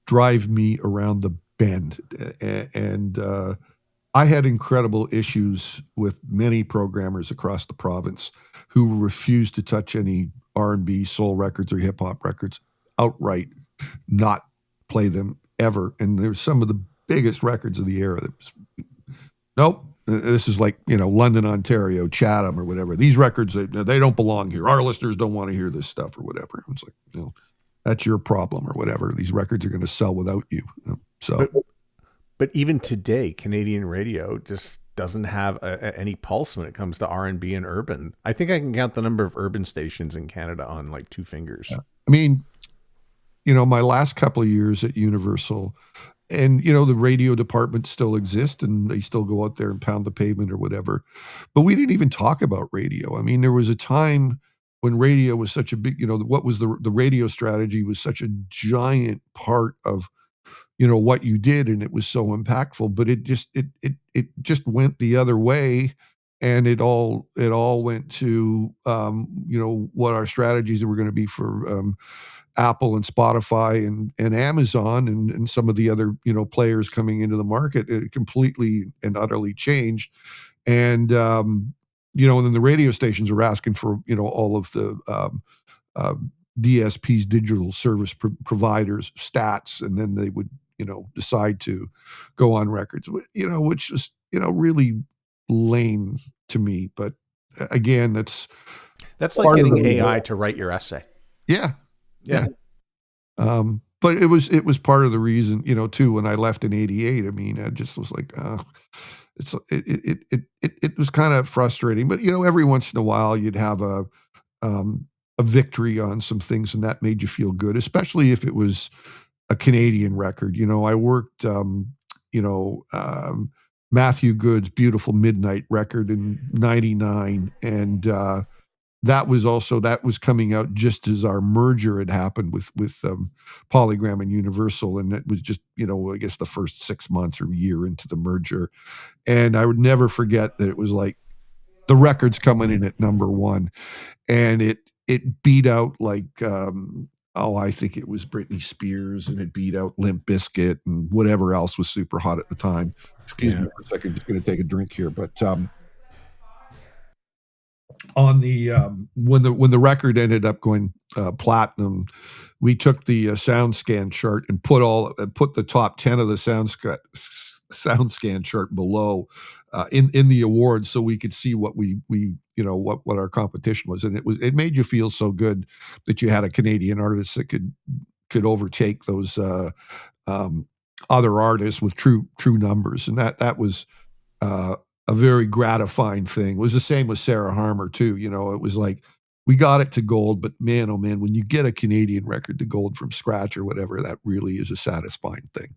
drive me around the bend, and I had incredible issues with many programmers across the province who refused to touch any R&B, soul records, or hip hop records outright, not play them ever. And there's some of the biggest records of the era that was, nope. This is like, London, Ontario, Chatham, or whatever. These records, they don't belong here. Our listeners don't want to hear this stuff, or whatever. It's like, that's your problem, or whatever. These records are going to sell without you. So, but even today, Canadian radio just doesn't have any pulse when it comes to R&B and urban. I think I can count the number of urban stations in Canada on like two fingers. Yeah. I mean, my last couple of years at Universal, and the radio department still exists, and they still go out there and pound the pavement or whatever. But we didn't even talk about radio. I mean, there was a time when radio was such a big, what was the radio strategy was such a giant part of, what you did, and it was so impactful. But it just went the other way, and it all went to, what our strategies were going to be for Apple and Spotify and Amazon and some of the other, players coming into the market. It completely and utterly changed. And, and then the radio stations are asking for, all of the DSPs, digital service providers, stats, and then they would, decide to go on records, which is, really lame to me. But again, that's like getting AI to write your essay. Yeah. But it was part of the reason, too, when I left in '88. I mean, I just was like, it was kind of frustrating. But every once in a while, you'd have a victory on some things, and that made you feel good, especially if it was a Canadian record. I worked, Matthew Good's Beautiful Midnight record in '99, and that was coming out just as our merger had happened with Polygram and Universal, and it was just I guess the first 6 months or year into the merger. And I would never forget that it was like the record's coming in at number one, and it beat out like I think it was Britney Spears, and it beat out Limp Bizkit and whatever else was super hot at the time. Excuse me for a second, just going to take a drink here, but on the when the record ended up going platinum, we took the SoundScan chart and put the top 10 of the SoundScan chart below in the awards, so we could see what we what our competition was. And it made you feel so good that you had a Canadian artist that could overtake those other artists with true numbers, and that was a very gratifying thing. It was the same with Sarah Harmer too. It was like, we got it to gold, but man, oh man, when you get a Canadian record to gold from scratch or whatever, that really is a satisfying thing.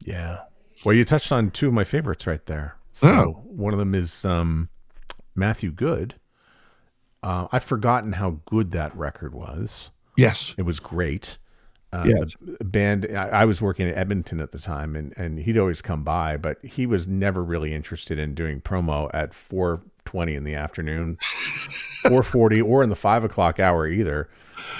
Yeah. Well, you touched on two of my favorites right there. So one of them is Matthew Good. I've forgotten how good that record was. Yes. It was great. Yes. The band, I was working at Edmonton at the time, and he'd always come by, but he was never really interested in doing promo at 4:20 in the afternoon, 4:40, or in the 5 o'clock hour either.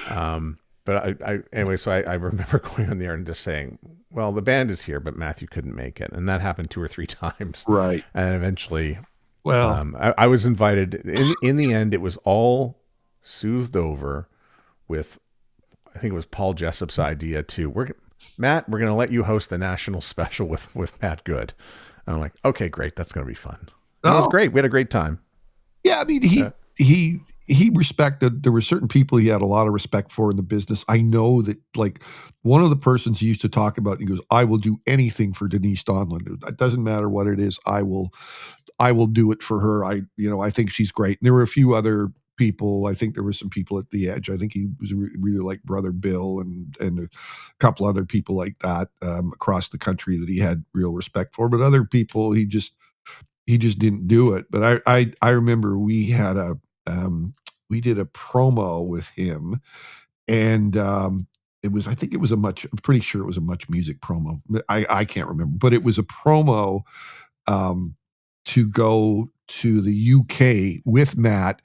But anyway, so I remember going on there and just saying, well, the band is here, but Matthew couldn't make it. And that happened 2 or 3 times. Right. And eventually, I was invited. In the end, it was all soothed over with, I think it was Paul Jessup's idea too. Matt, we're going to let you host the national special with Matt Good. And I'm like, okay, great. That's going to be fun. It was great. We had a great time. Yeah. I mean, he respected, there were certain people he had a lot of respect for in the business. I know that, like, one of the persons he used to talk about, he goes, I will do anything for Denise Donlin. It doesn't matter what it is. I will do it for her. I think she's great. And there were a few other people. I think there were some people at the Edge. I think he was really like Brother Bill and a couple other people like that across the country that he had real respect for. But other people, he just didn't do it. But I remember we had we did a promo with him, and I'm pretty sure it was a Much Music promo. I can't remember, but it was a promo to go to the UK with Matt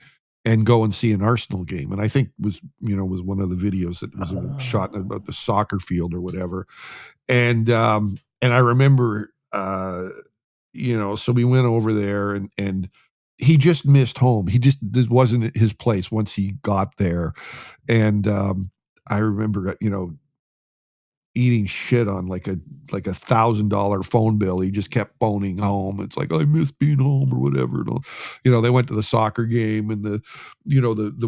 and go and see an Arsenal game. And I think was one of the videos that was shot about the soccer field or whatever. And I remember, so we went over there, and he just missed home. This wasn't his place once he got there. And I remember, eating shit on like a $1,000 phone bill. He just kept phoning home. It's like, I miss being home or whatever. They went to the soccer game, and the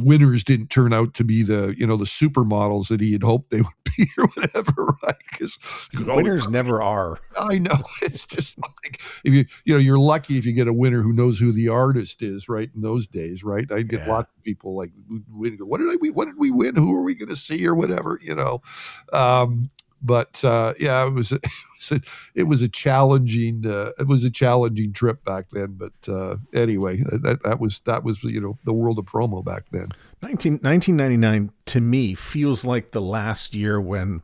winners didn't turn out to be the supermodels that he had hoped they would be or whatever, right? Because winners never are. I know. It's just like, if you're lucky if you get a winner who knows who the artist is, right? In those days, right? I'd get lots of people like, what did we win? Who are we going to see or whatever, But it was a challenging trip back then. But anyway, that was the world of promo back then. 1999 to me feels like the last year when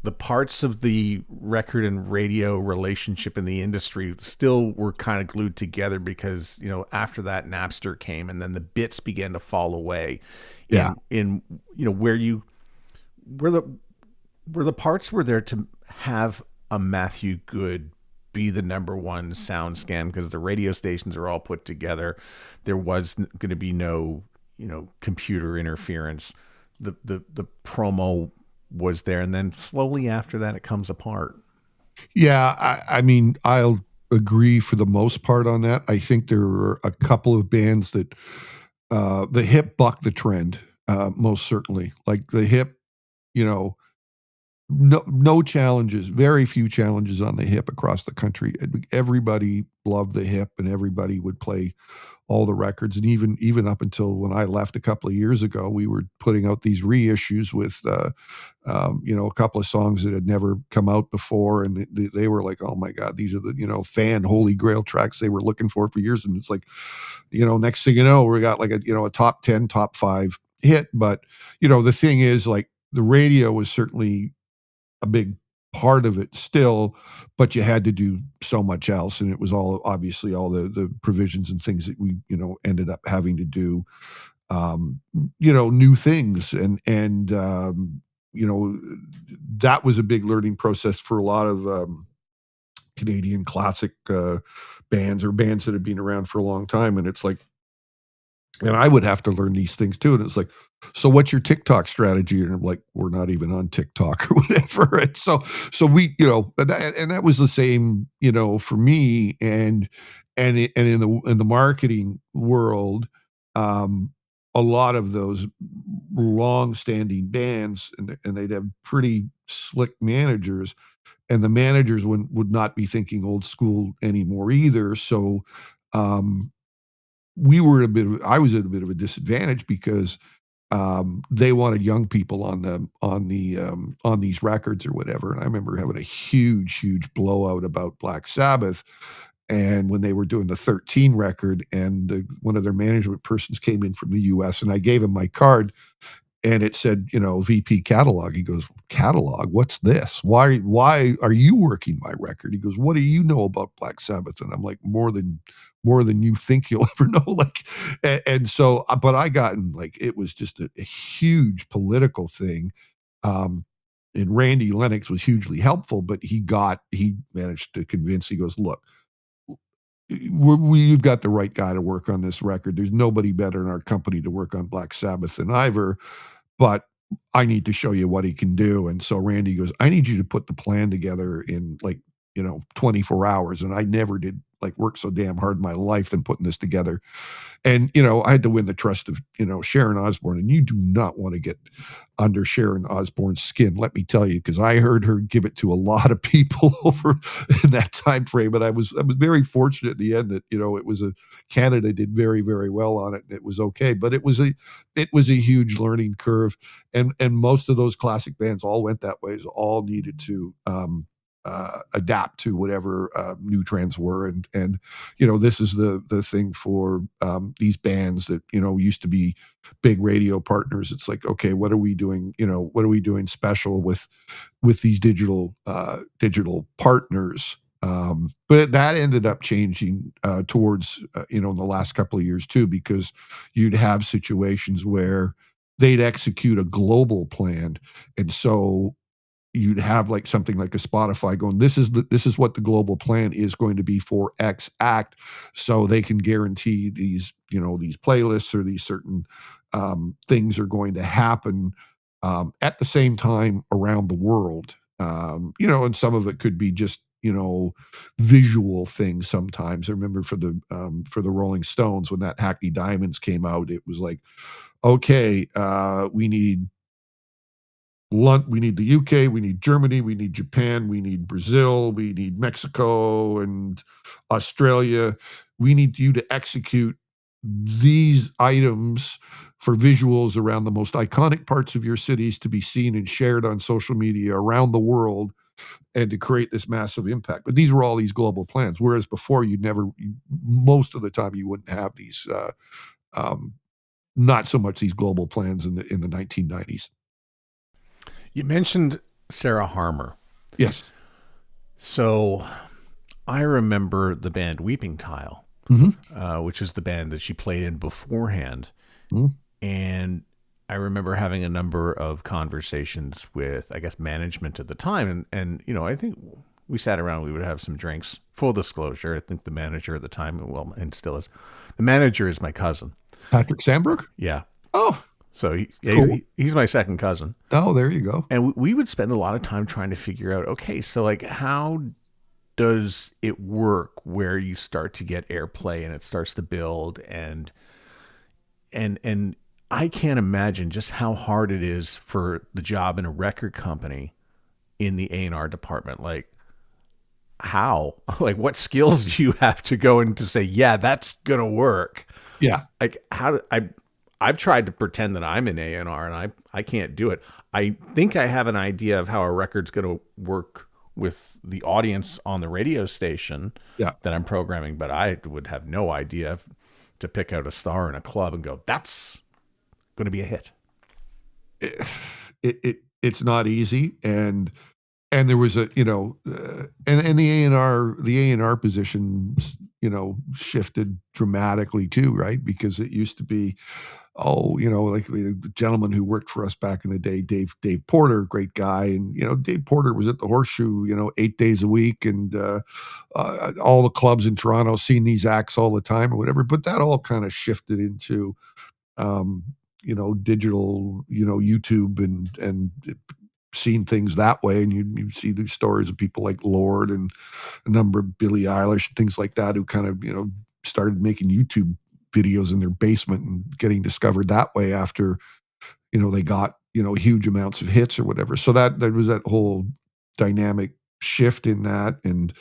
the parts of the record and radio relationship in the industry still were kind of glued together, because after that Napster came, and then the bits began to fall away. In where the parts were there to have a Matthew Good be the number one sound scan, because the radio stations are all put together. There was going to be no, computer interference. The promo was there, and then slowly after that it comes apart. Yeah, I mean, I'll agree for the most part on that. I think there were a couple of bands that the hip bucked the trend, most certainly. Like the hip, no challenges, very few challenges on the hip across the country. Everybody loved the hip, and everybody would play all the records. And even up until when I left a couple of years ago, we were putting out these reissues with a couple of songs that had never come out before, and they were like, oh my God, these are the fan holy grail tracks they were looking for years. And it's like, next thing you know, we got like a top 10, top 5 hit. But the thing is, like, the radio was certainly a big part of it still, but you had to do so much else, and it was all obviously all the provisions and things that we ended up having to do, new things, and that was a big learning process for a lot of Canadian classic bands, or bands that had been around for a long time. And it's like, and I would have to learn these things too. And it's like, so what's your TikTok strategy? And I'm like, we're not even on TikTok or whatever. And so we, and that was the same, for me, and in the marketing world, a lot of those long-standing bands, and they'd have pretty slick managers, and the managers would not be thinking old school anymore either. So, I was at a bit of a disadvantage, because they wanted young people on these records or whatever. And I remember having a huge blowout about Black Sabbath. And when they were doing the 13 record, and one of their management persons came in from the US, and I gave him my card, and it said, VP catalog. He goes, catalog? What's this? Why are you working my record? He goes, what do you know about Black Sabbath? And I'm like, more than you think you'll ever know. Like, and so, but I got in, like, it was just a huge political thing. And Randy Lennox was hugely helpful, but he managed to convince, he goes, look, you've got the right guy to work on this record. There's nobody better in our company to work on Black Sabbath than Ivar, but I need to show you what he can do. And so Randy goes, I need you to put the plan together in 24 hours. And I never did work so damn hard in my life than putting this together. And, I had to win the trust of, Sharon Osbourne, and you do not want to get under Sharon Osbourne's skin, let me tell you, because I heard her give it to a lot of people over in that time frame. But I was very fortunate in the end that, it was Canada did very, very well on it, and it was okay. But it was a huge learning curve. And most of those classic bands all went that way. All needed to, adapt to whatever new trends were, and this is the thing for these bands that used to be big radio partners. It's like, okay, what are we doing? What are we doing special with these digital partners? But that ended up changing towards in the last couple of years too, because you'd have situations where they'd execute a global plan, and so you'd have something like a Spotify going, this is what the global plan is going to be for X act. So they can guarantee these playlists or these certain things are going to happen at the same time around the world. And some of it could be just, visual things sometimes. I remember for the Rolling Stones, when that Hackney Diamonds came out, it was like, okay, we need the UK, we need Germany, we need Japan, we need Brazil, we need Mexico and Australia. We need you to execute these items for visuals around the most iconic parts of your cities to be seen and shared on social media around the world, and to create this massive impact. But these were all these global plans, whereas before most of the time you wouldn't have these, not so much these global plans in the 1990s. You mentioned Sarah Harmer. Yes. So I remember the band Weeping Tile, which is the band that she played in beforehand. And I remember having a number of conversations with, I guess, management at the time. And I think we sat around, we would have some drinks. Full disclosure, I think the manager at the time, and still is, the manager is my cousin. Patrick Sandbrook? Yeah. Oh. So Cool. he's my second cousin. Oh, there you go. And we would spend a lot of time trying to figure out, okay, so like, how does it work where you start to get airplay and it starts to build, and I can't imagine just how hard it is for the job in a record company in the A&R department. Like, how? Like, what skills do you have to go in to say, yeah, that's gonna work? Yeah. Like, I've tried to pretend that I'm in A&R and I can't do it. I think I have an idea of how a record's going to work with the audience on the radio station that I'm programming, but I would have no idea to pick out a star in a club and go, that's going to be a hit. It's not easy. And there was and the A&R positions, shifted dramatically too, right? Because it used to be, like the gentleman who worked for us back in the day, Dave Porter, great guy. And, Dave Porter was at the Horseshoe, 8 days a week, and all the clubs in Toronto, seen these acts all the time or whatever. But that all kind of shifted into, digital, YouTube and seen things that way. And you see these stories of people like Lorde and a number of Billie Eilish and things like that, who kind of, started making YouTube videos in their basement and getting discovered that way after, they got, huge amounts of hits or whatever. So that there was that whole dynamic shift in that. And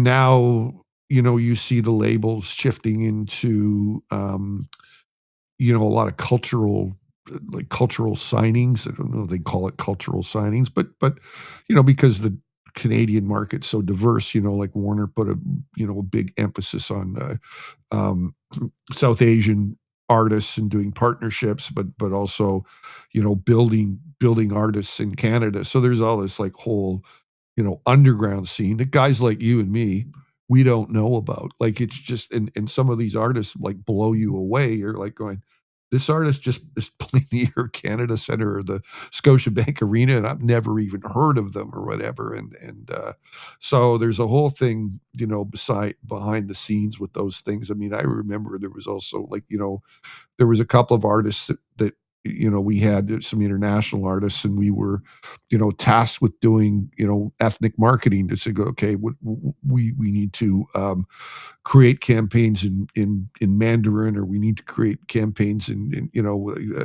now, you see the labels shifting into, a lot of cultural signings. I don't know if they call it cultural signings, but because the Canadian market's so diverse, like Warner put a big emphasis on South Asian artists and doing partnerships, but also, building artists in Canada. So there's all this like whole, underground scene that guys like you and me, we don't know about. Like, it's just, and some of these artists like blow you away. You're like going, this artist just is playing the Air Canada Centre or the Scotiabank Arena, and I've never even heard of them or whatever. And so there's a whole thing, behind the scenes with those things. I mean, I remember there was also like, there was a couple of artists that we had some international artists, and we were, tasked with doing, ethnic marketing to say, okay, we need to create campaigns in Mandarin, or we need to create campaigns in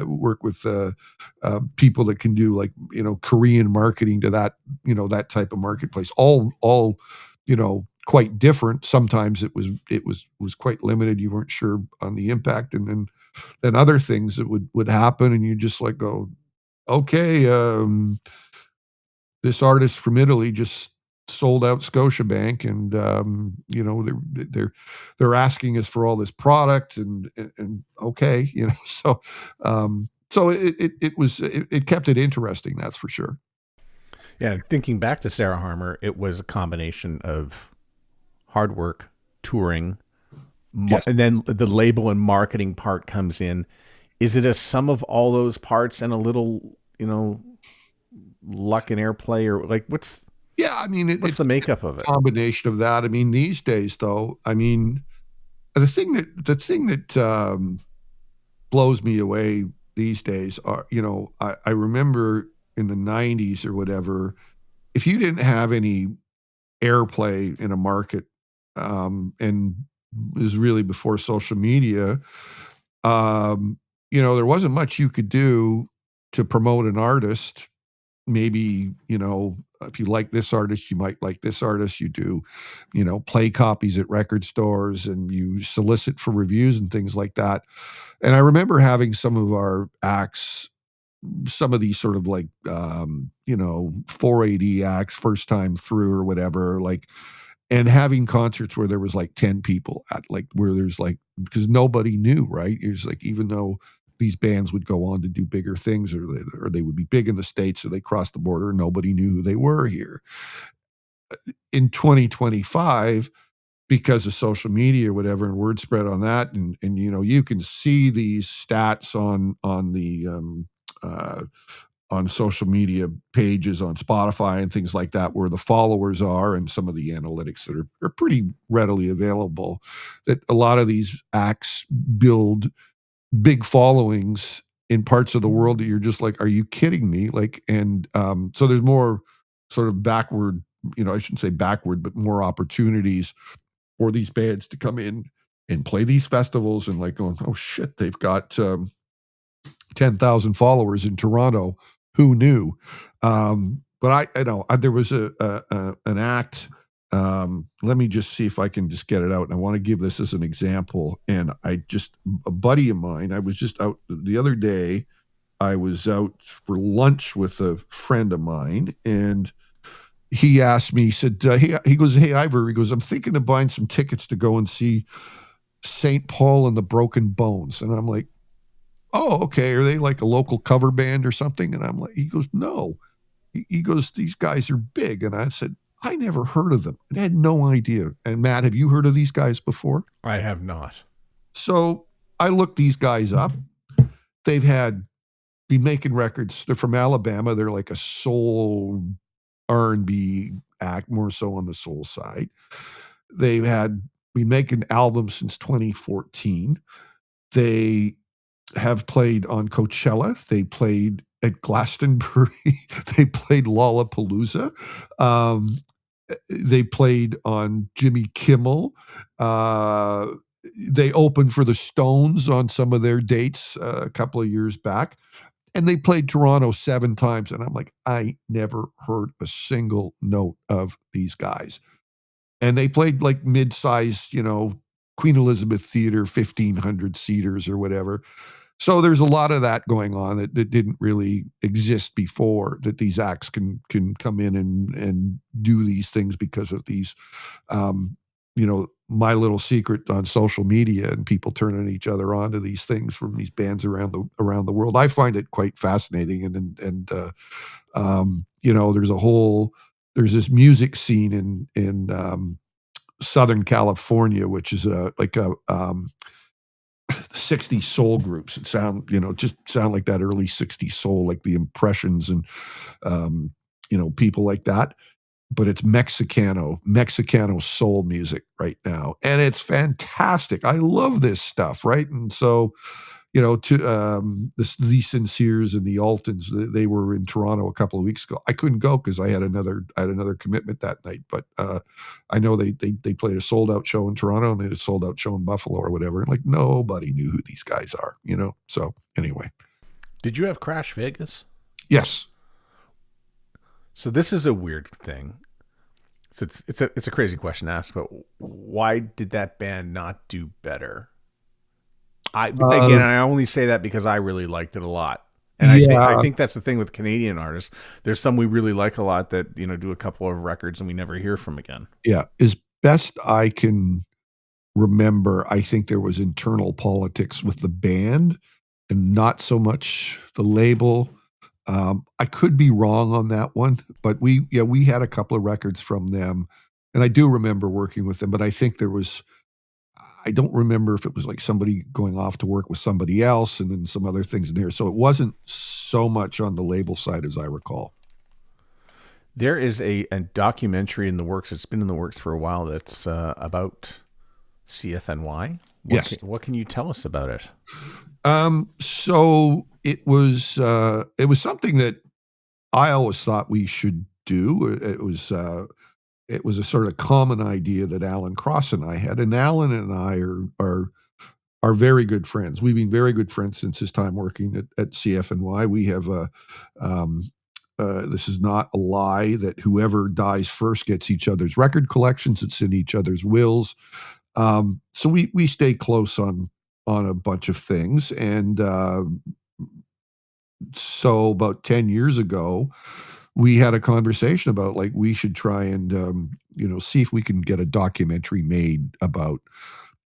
work with people that can do like, Korean marketing to that, that type of marketplace. All quite different. Sometimes it was quite limited. You weren't sure on the impact, and then other things that would happen, and you just like go, okay, this artist from Italy just sold out Scotiabank, and they're asking us for all this product, and okay, so it kept it interesting, that's for sure. Yeah, thinking back to Sarah Harmer, it was a combination of hard work, touring, Yes. and then the label and marketing part comes in. Is it a sum of all those parts and a little, luck and airplay, or like what's the makeup of it? Combination of that. I mean, these days though, I mean, the thing that blows me away these days are, I remember in the 90s or whatever, if you didn't have any airplay in a market, and it was really before social media, there wasn't much you could do to promote an artist. Maybe, if you like this artist, you might like this artist. You do, play copies at record stores and you solicit for reviews and things like that. And I remember having some of our acts, some of these sort of like, 480 acts, first time through or whatever, like, and having concerts where there was like 10 people at, like, where there's like, because nobody knew, right? It was like, even though these bands would go on to do bigger things, or they would be big in the States, or they crossed the border, nobody knew who they were here. In 2025, because of social media or whatever, and word spread on that, and you can see these stats on social media pages on Spotify and things like that, where the followers are, and some of the analytics that are pretty readily available, that a lot of these acts build big followings in parts of the world that you're just like, are you kidding me? Like, and so there's more sort of backward, I shouldn't say backward, but more opportunities for these bands to come in and play these festivals, and like going, oh shit, they've got 10,000 followers in Toronto. Who knew? But there was an act. Let me just see if I can just get it out. And I want to give this as an example. And a buddy of mine, I was just out the other day. I was out for lunch with a friend of mine, and he asked me, he said, he goes, hey, Ivor, he goes, I'm thinking of buying some tickets to go and see St. Paul and the Broken Bones. And I'm like, oh, okay. Are they like a local cover band or something? And I'm like, he goes, no. He goes, these guys are big. And I said, I never heard of them. I had no idea. And Matt, have you heard of these guys before? I have not. So I looked these guys up. They've been making records. They're from Alabama. They're like a soul R&B act, more so on the soul side. They've been making albums since 2014. They have played on Coachella. They played at Glastonbury. They played Lollapalooza. They played on Jimmy Kimmel. They opened for the Stones on some of their dates a couple of years back. And they played Toronto 7 times. And I'm like, I never heard a single note of these guys. And they played like mid-size, Queen Elizabeth Theater, 1,500 seaters or whatever. So there's a lot of that going on that didn't really exist before, that these acts can come in and do these things because of these, my little secret on social media, and people turning each other on to these things from these bands around the world. I find it quite fascinating. And there's this music scene in Southern California, which is like a 60s soul groups. It sound like that early 60s soul, like the Impressions and, people like that. But it's Mexicano soul music right now. And it's fantastic. I love this stuff. Right. And so, the Sinceres and the Altons, they were in Toronto a couple of weeks ago. I couldn't go because I had another commitment that night. But I know they played a sold out show in Toronto, and they had a sold out show in Buffalo or whatever. And like nobody knew who these guys are, So anyway. Did you have Crash Vegas? Yes. So this is a weird thing. It's a crazy question to ask, but why did that band not do better? I only say that because I really liked it a lot. And I think that's the thing with Canadian artists. There's some we really like a lot that, do a couple of records and we never hear from again. Yeah. As best I can remember, I think there was internal politics with the band and not so much the label. I could be wrong on that one, but we had a couple of records from them, and I do remember working with them, but I think I don't remember if it was like somebody going off to work with somebody else and then some other things in there. So it wasn't so much on the label side as I recall. There is a documentary in the works. It's been in the works for a while. That's about CFNY. Yes. What can you tell us about it? So it was something that I always thought we should do. It was a sort of common idea that Alan Cross and I had, and Alan and I are very good friends. We've been very good friends since his time working at CFNY. We have this is not a lie, that whoever dies first gets each other's record collections. It's in each other's wills. So we stay close on a bunch of things. And so about 10 years ago, we had a conversation about, like, we should try and see if we can get a documentary made about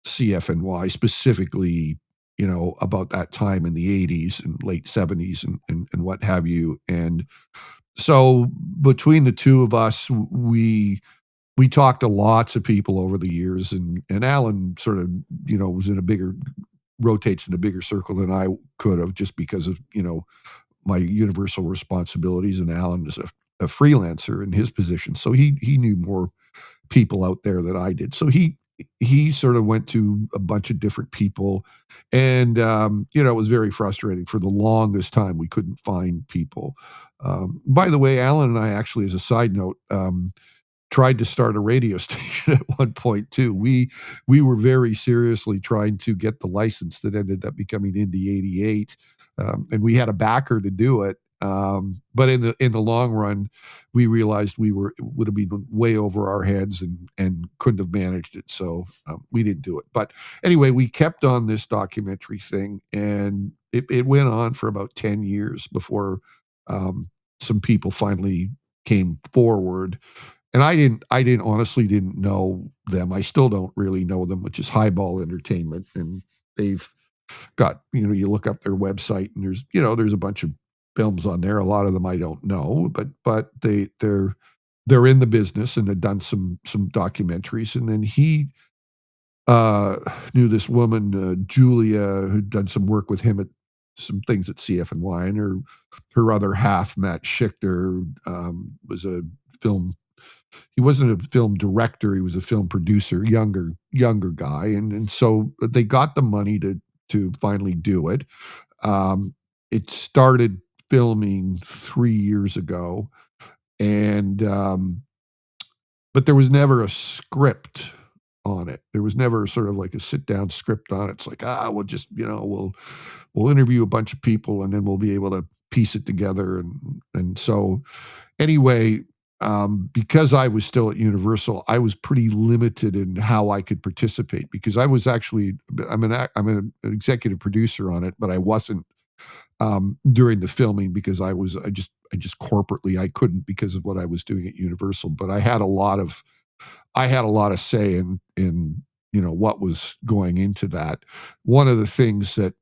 CFNY, specifically, about that time in the 80s and late 70s and what have you. And so between the two of us, we talked to lots of people over the years, and Alan sort of, rotates in a bigger circle than I could have, just because of, my Universal responsibilities, and Alan is a freelancer in his position. So he knew more people out there than I did. So he sort of went to a bunch of different people, and it was very frustrating. For the longest time, we couldn't find people. By the way, Alan and I actually, as a side note, tried to start a radio station at one point too. We were very seriously trying to get the license that ended up becoming Indie 88, and we had a backer to do it. But in the long run, we realized it would have been way over our heads and couldn't have managed it. So we didn't do it. But anyway, we kept on this documentary thing, and it went on for about 10 years before some people finally came forward. And I honestly didn't know them. I still don't really know them, which is Highball Entertainment. And they've got, you look up their website, and there's a bunch of films on there. A lot of them I don't know, but they're in the business and have done some documentaries. And then he knew this woman, Julia, who'd done some work with him at some things at CFNY, and her other half, Matt Schichter, was a film. He wasn't a film director. He was a film producer, younger guy. And so they got the money to finally do it. It started filming 3 years ago, and but there was never a script on it. There was never sort of like a sit down script on it. It's like, we'll just, we'll interview a bunch of people, and then we'll be able to piece it together. And so anyway, because I was still at Universal, I was pretty limited in how I could participate, because I was actually, I'm an executive producer on it, but I wasn't during the filming, because I just corporately, I couldn't, because of what I was doing at Universal. But I had a lot of say in what was going into that. One of the things that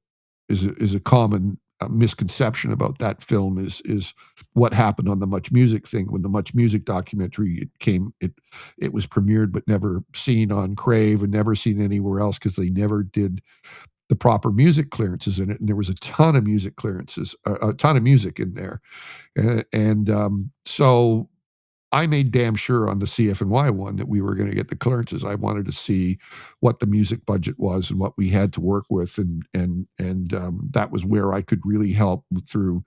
is a common misconception about that film is what happened on the Much Music thing. When the Much Music documentary it was premiered but never seen on Crave and never seen anywhere else, because they never did the proper music clearances in it, and there was a ton of music clearances, a ton of music in there, and so I made damn sure on the CFNY one that we were going to get the clearances. I wanted to see what the music budget was and what we had to work with, and that was where I could really help through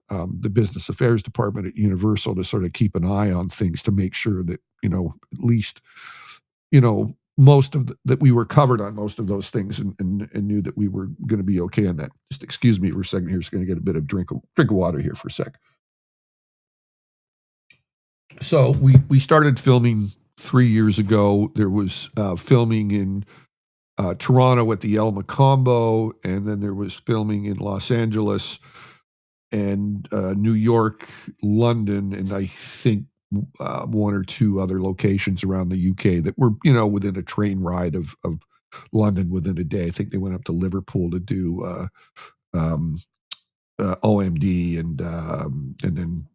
the business affairs department at Universal, to sort of keep an eye on things, to make sure that at least most of that we were covered on most of those things, and knew that we were going to be okay on that. Just excuse me for a second here. Just going to get a bit of drink of water here for a sec. So we started filming 3 years ago. There was filming in Toronto at the El Macombo, and then there was filming in Los Angeles and New York, London, and I think one or two other locations around the UK that were, within a train ride of London within a day. I think they went up to Liverpool to do OMD, and then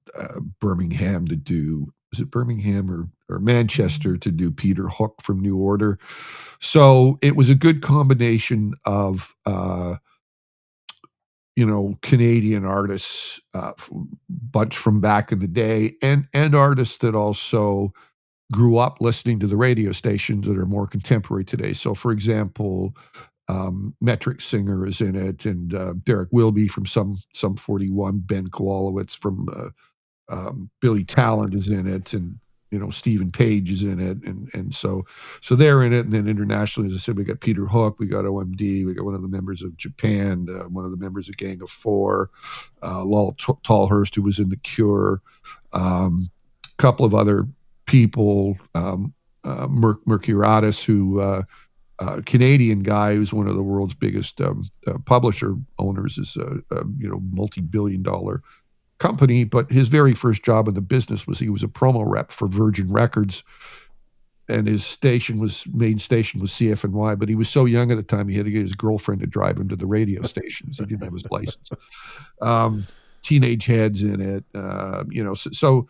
Birmingham to do, is it Birmingham or Manchester to do Peter Hook from New Order. So it was a good combination of Canadian artists, bunch from back in the day, and artists that also grew up listening to the radio stations that are more contemporary today. So, for example, Metric Singer is in it, and Derek Wilby from some 41, Ben Kowalowitz from Billy Talent is in it, and Stephen Page is in it, and so they're in it. And then internationally, as I said, we got Peter Hook, we got OMD, we got one of the members of Japan, one of the members of Gang of Four, Lol Tolhurst, who was in The Cure, a couple of other people, Mercuriadis, who Canadian guy who's one of the world's biggest publisher owners, is a multi-billion-dollar company, but his very first job in the business was he was a promo rep for Virgin Records, and his main station was CFNY, but he was so young at the time he had to get his girlfriend to drive him to the radio stations. He didn't have his license. Teenage Head's in it, so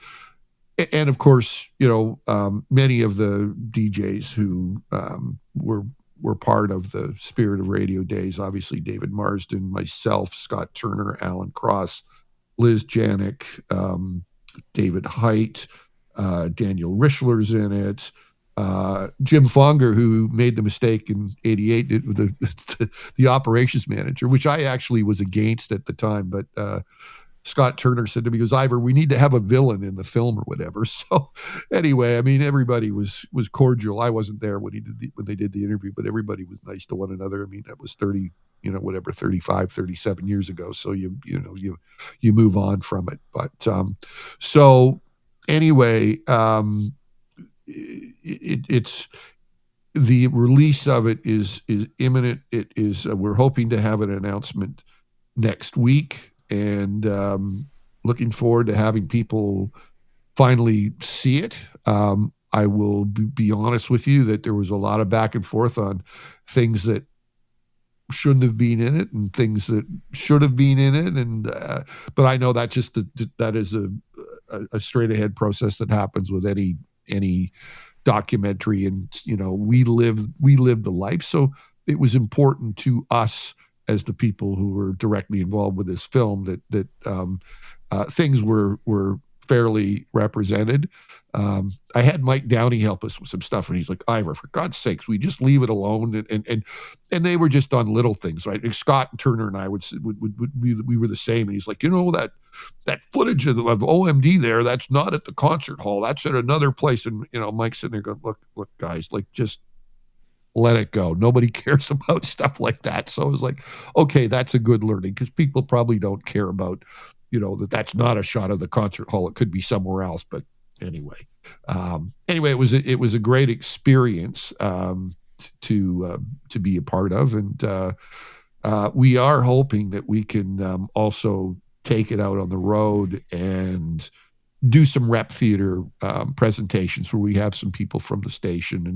and of course, many of the DJs who were part of the Spirit of Radio days, obviously David Marsden, myself, Scott Turner, Alan Cross, Liz Janik, David Height, Daniel Richler's in it, Jim Fonger, who made the mistake in '88, the operations manager, which I actually was against at the time, but Scott Turner said to me, he goes, Ivor, we need to have a villain in the film or whatever. So anyway, I mean, everybody was cordial. I wasn't there when they did the interview, but everybody was nice to one another. I mean, that was 35, 37 years ago. So you move on from it. But so anyway, it's the release of it is imminent. It is, we're hoping to have an announcement next week, and looking forward to having people finally see it. I will be honest with you that there was a lot of back and forth on things that shouldn't have been in it and things that should have been in it, and but I know that that is a straight ahead process that happens with any documentary, and we live the life, so it was important to us as the people who were directly involved with this film that things were fairly represented. I had Mike Downey help us with some stuff, and he's like, Ivor, for God's sakes, we just leave it alone. And they were just on little things, right? Like Scott and Turner and I we were the same. And he's like, that footage of OMD there, that's not at the concert hall. That's at another place. And, Mike's sitting there going, look, guys, like, just let it go. Nobody cares about stuff like that. So I was like, okay, that's a good learning, because people probably don't care about, that's not a shot of the concert hall. It could be somewhere else. But anyway, it was a great experience to be a part of, and we are hoping that we can also take it out on the road and do some rep theater presentations where we have some people from the station,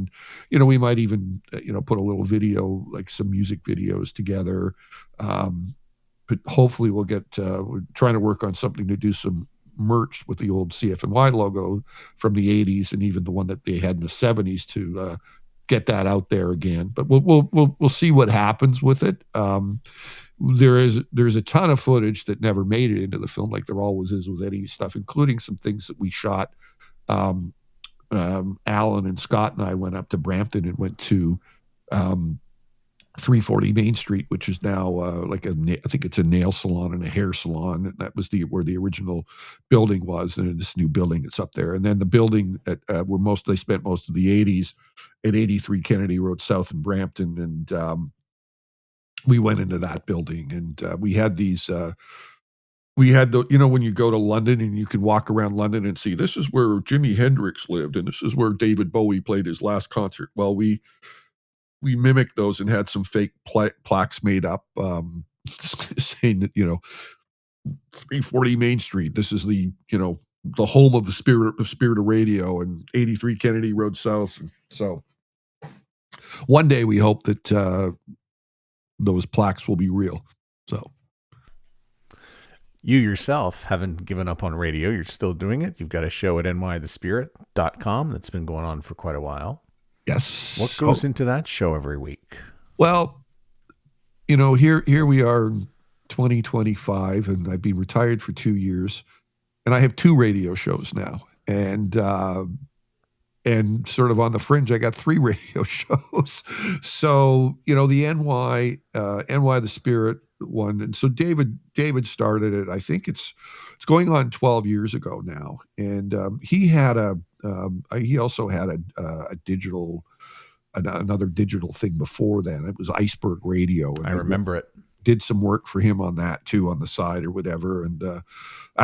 and we might even put a little video, like some music videos together. But hopefully we'll get we're trying to work on something to do some merch with the old CFNY logo from the 80s, and even the one that they had in the 70s, to get that out there again. But we'll see what happens with it. There's a ton of footage that never made it into the film, like there always is with any stuff, including some things that we shot. Alan and Scott and I went up to Brampton and went to 340 Main Street, which is now I think it's a nail salon and a hair salon, and that was where the original building was, and this new building that's up there. And then the building where they spent most of the 80s at 83 Kennedy Road South in Brampton, and we went into that building, and we had these. We had when you go to London and you can walk around London and see, this is where Jimi Hendrix lived, and this is where David Bowie played his last concert. Well, we mimicked those and had some fake plaques made up, saying that 340 Main Street, this is the home of the Spirit of Radio, and 83 Kennedy Road South. And so one day we hope that those plaques will be real. So you yourself haven't given up on radio. You're still doing it. You've got a show at NYTheSpirit.com that's been going on for quite a while. Yes. What goes into that show every week? Well, here we are in 2025, and I've been retired for 2 years, and I have 2 radio shows now. And and sort of on the fringe, I got 3 radio shows. So, the NY the Spirit one. And so David started it. I think it's going on 12 years ago now. And he also had a digital, another digital thing before then. It was Iceberg Radio. And I remember it. Did some work for him on that too, on the side or whatever. And I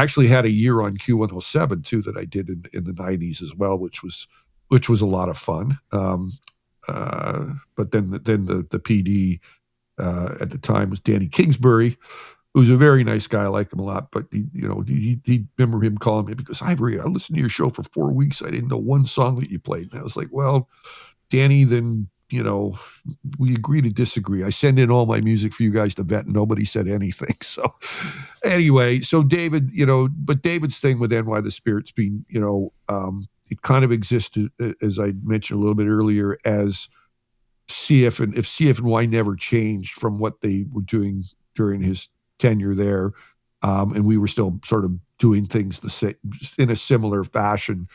actually had a year on Q107 too that I did in the 90s as well, which was a lot of fun. But then the PD at the time was Danny Kingsbury, who's a very nice guy. I like him a lot. But he remember him calling me because I listened to your show for 4 weeks. I didn't know one song that you played. And I was like, well, Danny, then we agree to disagree. I send in all my music for you guys to vet, and nobody said anything. So anyway, so David, but David's thing with the Spirit's been, it kind of existed, as I mentioned a little bit earlier, as if CFNY never changed from what they were doing during his tenure there, and we were still sort of doing things in a similar fashion.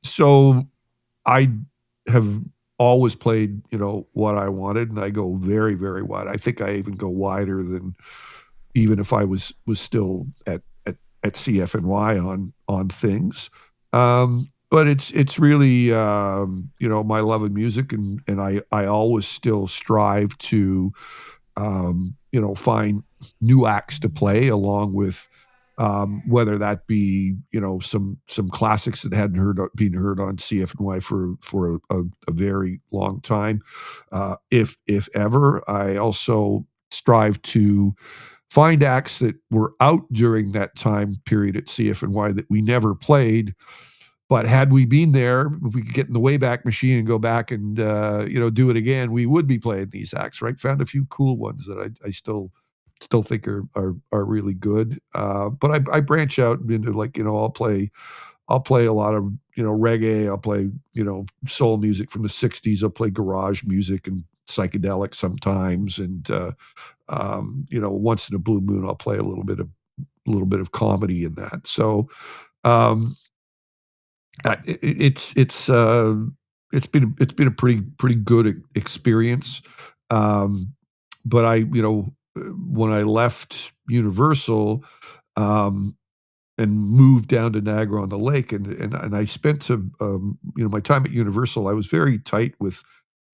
So I have always played, what I wanted, and I go very, very wide. I think I even go wider than even if I was still at CFNY on things. But it's really, my love of music, and I always still strive to, find new acts to play along with, whether that be, some classics that hadn't been heard on CFNY for a very long time. If ever, I also strive to find acts that were out during that time period at CFNY that we never played. But had we been there, if we could get in the Wayback Machine and go back and do it again, we would be playing these acts, right? Found a few cool ones that I still think are really good. But I branch out into I'll play a lot of reggae. I'll play soul music from the '60s. I'll play garage music and psychedelic sometimes, and once in a blue moon I'll play a little bit of comedy in that. So it's been a pretty good experience. But when I left Universal, and moved down to Niagara-on-the-Lake, and I spent my time at Universal, I was very tight with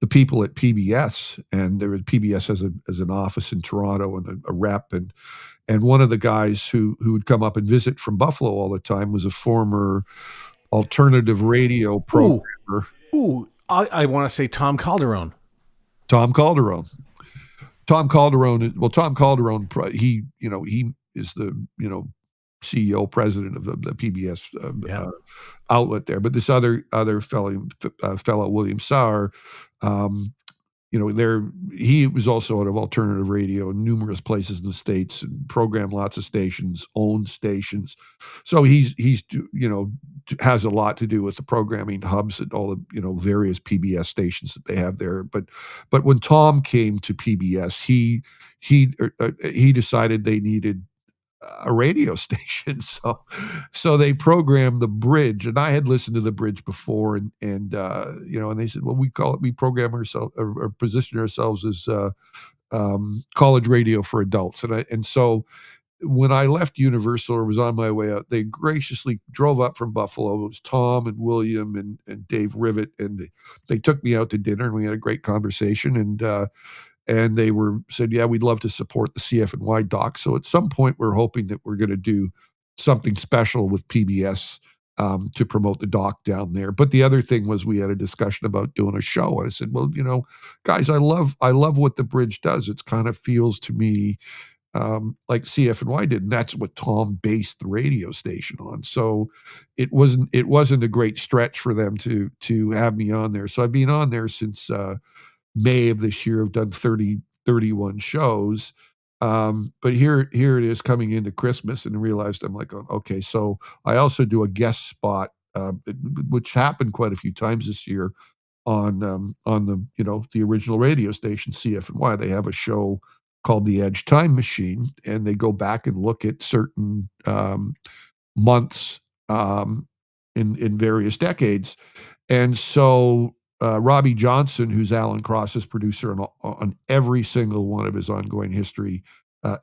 the people at PBS, and there was PBS as an office in Toronto and a rep, and one of the guys who would come up and visit from Buffalo all the time was a former alternative radio programmer. I want to say Tom Calderon. Tom Calderon. Well, Tom Calderon, he is the CEO, president of the PBS outlet there. But this other fellow, William Sauer, he was also out of alternative radio in numerous places in the States and programmed lots of stations, owned stations. So he's has a lot to do with the programming hubs at all the various PBS stations that they have there. But when Tom came to PBS, he decided they needed a radio station. So they programmed The Bridge, and I had listened to The Bridge before, and they said, well, we program ourselves or position ourselves as college radio for adults. And so when I left Universal or was on my way out, they graciously drove up from Buffalo. It was Tom and William and Dave Rivet, and they took me out to dinner, and we had a great conversation. And they said, yeah, we'd love to support the CFNY doc. So at some point, we're hoping that we're going to do something special with PBS to promote the doc down there. But the other thing was we had a discussion about doing a show. And I said, well, guys, I love what The Bridge does. It kind of feels to me like CFNY did, and that's what Tom based the radio station on. So it wasn't a great stretch for them to have me on there. So I've been on there since May of this year. I've done 31 shows. But here it is coming into Christmas, and I realized I'm like, okay, so I also do a guest spot, which happened quite a few times this year on the the original radio station CFNY. They have a show called The Edge Time Machine, and they go back and look at certain months in various decades. And so Robbie Johnson, who's Alan Cross's producer on every single one of his Ongoing History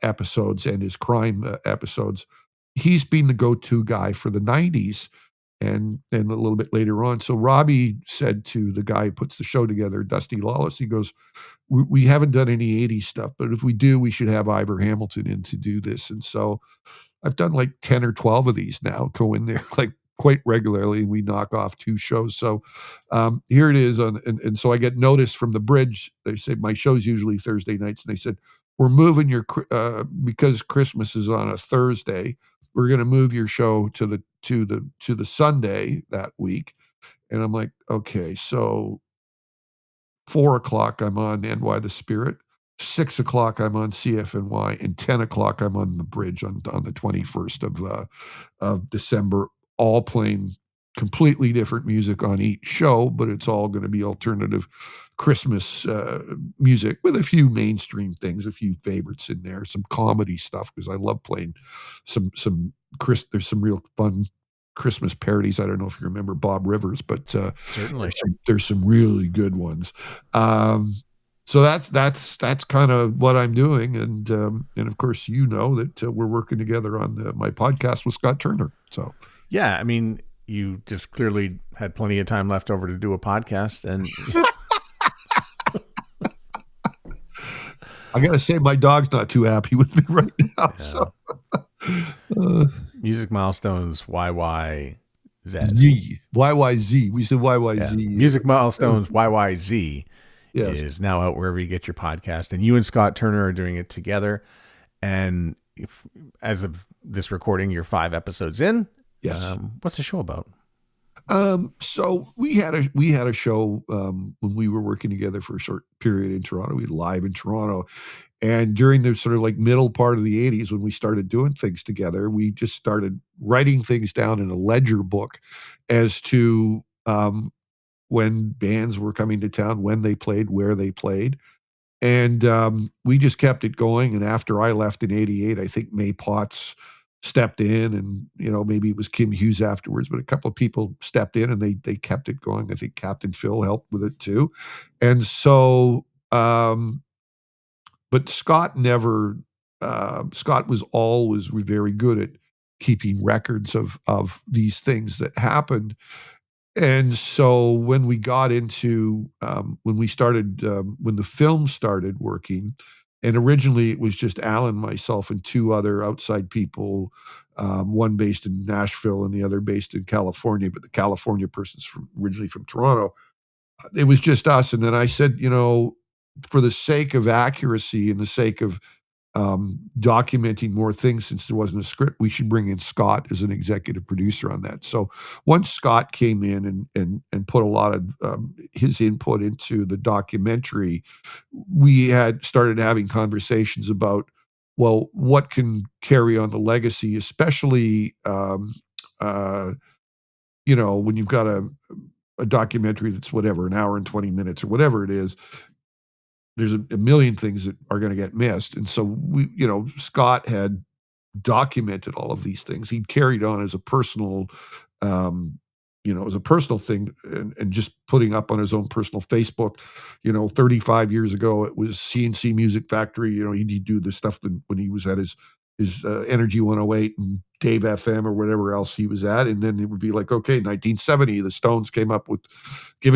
episodes and his crime episodes, he's been the go-to guy for the 90s and a little bit later on. So Robbie said to the guy who puts the show together, Dusty Lawless, he goes, we haven't done any 80s stuff, but if we do, we should have Ivar Hamilton in to do this. And so I've done like 10 or 12 of these now, go in there like quite regularly, and we knock off 2 shows. So here it is. And so I get notice from the Bridge. They say my show's usually Thursday nights. And they said, we're moving your, because Christmas is on a Thursday, we're going to move your show to the Sunday that week. And I'm like, okay, so 4:00 I'm on NYTheSpirit, 6:00 I'm on CFNY, and 10:00 I'm on the Bridge on the 21st of December, all playing completely different music on each show, but it's all going to be alternative Christmas music with a few mainstream things, a few favorites in there, some comedy stuff, because I love playing there's some real fun Christmas parodies. I don't know if you remember Bob Rivers, but Certainly. there's some really good ones. So that's kind of what I'm doing, and of course you know that we're working together on my podcast with Scott Turner. So yeah, I mean, you just clearly had plenty of time left over to do a podcast, and I gotta say my dog's not too happy with me right now. Yeah. So Music Milestones YYZ. YYZ. We said YYZ. Yeah. Music Milestones YYZ Yes. is now out wherever you get your podcast, and you and Scott Turner are doing it together. And as of this recording, you're 5 episodes in. Yes. What's the show about? So we had a show when we were working together for a short period in Toronto. We had live in Toronto, and during the sort of like middle part of the 80s, when we started doing things together, we just started writing things down in a ledger book as to when bands were coming to town, when they played, where they played. And we just kept it going. And after I left in 88, I think May Potts stepped in, and, maybe it was Kim Hughes afterwards, but a couple of people stepped in and they kept it going. I think Captain Phil helped with it too. And so, but Scott was always very good at keeping records of these things that happened. And so when we got into, when the film started working, and originally it was just Alan, myself, and 2 other outside people, one based in Nashville and the other based in California, but the California person's originally from Toronto. It was just us. And then I said, for the sake of accuracy and the sake of documenting more things, since there wasn't a script, we should bring in Scott as an executive producer on that. So once Scott came in and put a lot of his input into the documentary, we had started having conversations about, well, what can carry on the legacy, especially when you've got a documentary that's whatever, an hour and 20 minutes or whatever it is. There's a million things that are going to get missed. And so Scott had documented all of these things. He'd carried on as a personal, thing, and just putting up on his own personal Facebook. 35 years ago, it was CNC Music Factory. He'd do the stuff when he was at his Energy 108 and Dave FM or whatever else he was at. And then it would be like, okay, 1970, the Stones came up with Give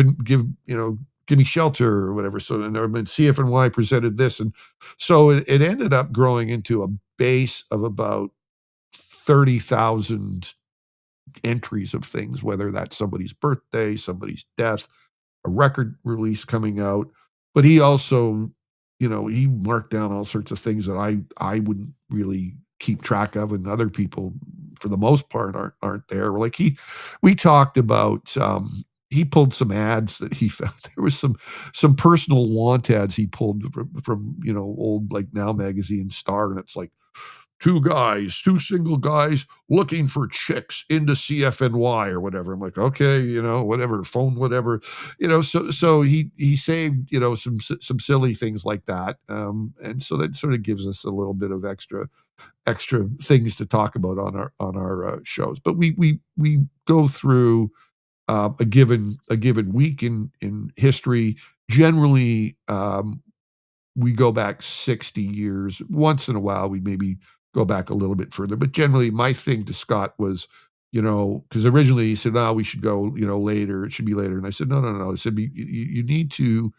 Me Shelter or whatever. So then CFNY presented this. And so it ended up growing into a base of about 30,000 entries of things, whether that's somebody's birthday, somebody's death, a record release coming out. But he also, he marked down all sorts of things that I wouldn't really keep track of, and other people, for the most part, aren't there. Like we talked about, he pulled some ads that he found. There was some personal want ads he pulled from old like Now Magazine, Star, and it's like 2 single guys looking for chicks into CFNY or whatever. I'm like, okay, whatever, phone, whatever, so he saved, some silly things like that. And so that sort of gives us a little bit of extra things to talk about on our shows. But we go through a given week in history. Generally, we go back 60 years. Once in a while, we maybe go back a little bit further. But generally, my thing to Scott was, because originally he said, "No, we should go, later. It should be later." And I said, "No. I said, you need to,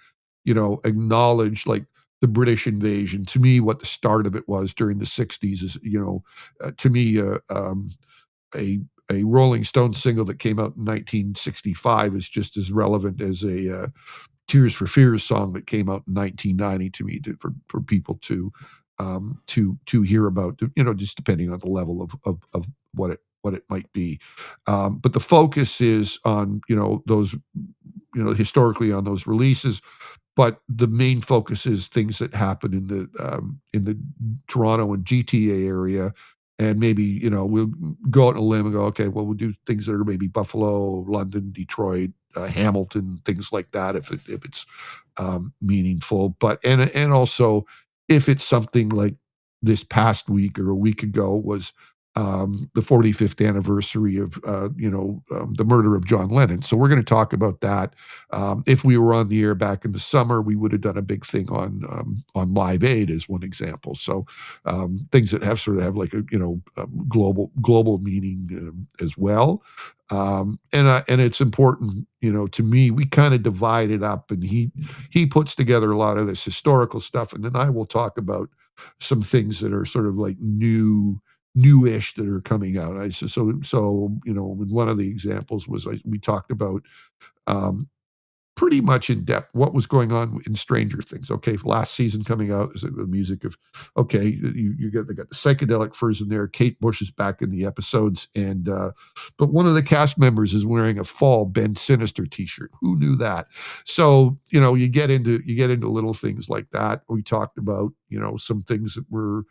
acknowledge like the British invasion. To me, what the start of it was during the 60s is, to me, a Rolling Stones single that came out in 1965 is just as relevant as a Tears for Fears song that came out in 1990 to me, for people to hear about, just depending on the level of what it might be. But the focus is on, those, historically on those releases. But the main focus is things that happen in the Toronto and GTA area. And maybe, we'll go out on a limb and go, okay, well, we'll do things that are maybe Buffalo, London, Detroit, Hamilton, things like that, if it's meaningful. But and also if it's something like this past week or a week ago was the 45th anniversary of the murder of John Lennon. So we're going to talk about that. If we were on the air back in the summer, we would have done a big thing on Live Aid as one example. So things that have like a global meaning as well. And it's important, to me. We kind of divide it up, and he puts together a lot of this historical stuff, and then I will talk about some things that are sort of like newish that are coming out. One of the examples was we talked about pretty much in depth what was going on in Stranger Things. Okay, last season coming out is the music of, okay, they got the psychedelic furs in there. Kate Bush is back in the episodes, and but one of the cast members is wearing a Fall Ben Sinister t-shirt. Who knew that? So you get into little things like that. We talked about some things that were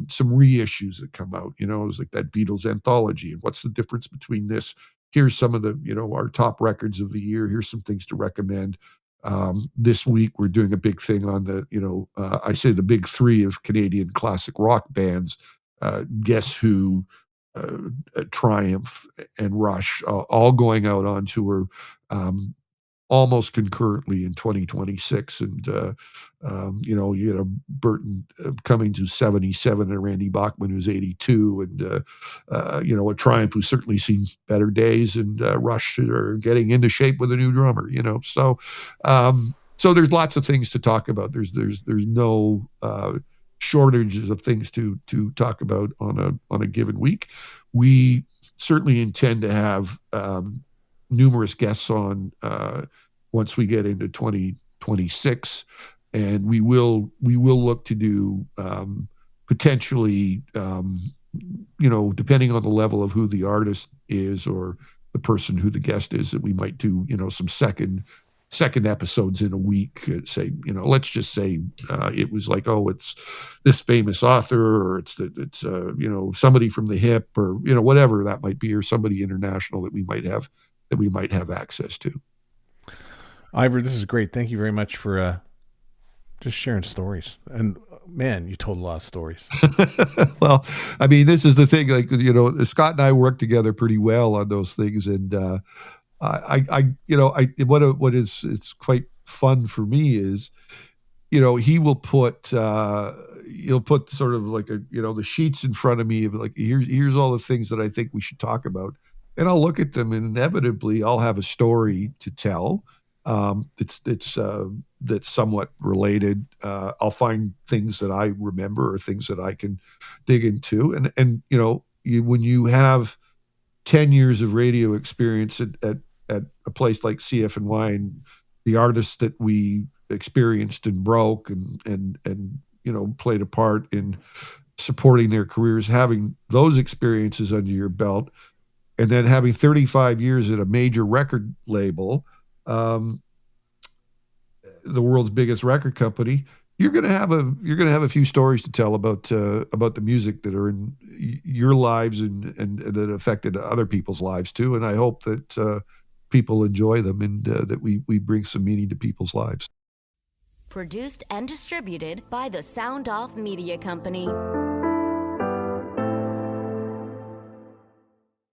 some reissues that come out. It was like that Beatles anthology, and what's the difference between this? Here's some of the, our top records of the year. Here's some things to recommend. This week, we're doing a big thing on the, I say the big three of Canadian classic rock bands, Guess Who, Triumph, and Rush, all going out on tour almost concurrently in 2026. And, you get a Burton coming to 77 and Randy Bachman who's 82, and, a Triumph who's certainly seen better days, and Rush are getting into shape with a new drummer, So there's lots of things to talk about. There's no shortages of things to talk about on a given week. We certainly intend to have numerous guests on once we get into 2026, and we will look to do potentially, depending on the level of who the artist is or the person who the guest is, that we might do some second episodes in a week. Say, let's just say it was like, oh, it's this famous author, or it's somebody from the hip, or whatever that might be, or somebody international that we might have access to. Ivor, this is great. Thank you very much for just sharing stories. And man, you told a lot of stories. Well, I mean, this is the thing. Like, Scott and I work together pretty well on those things, and it's quite fun for me is, he'll put sort of like the sheets in front of me of like, here's all the things that I think we should talk about, and I'll look at them, and inevitably I'll have a story to tell. That's somewhat related. I'll find things that I remember or things that I can dig into, and when you have 10 years of radio experience at a place like CFNY, and the artists that we experienced and broke and played a part in supporting their careers, having those experiences under your belt, and then having 35 years at a major record label, the world's biggest record company, you're gonna have a few stories to tell about the music that are in your lives and that affected other people's lives too. And I hope that people enjoy them, and that we bring some meaning to people's lives. Produced and distributed by the Sound Off Media Company.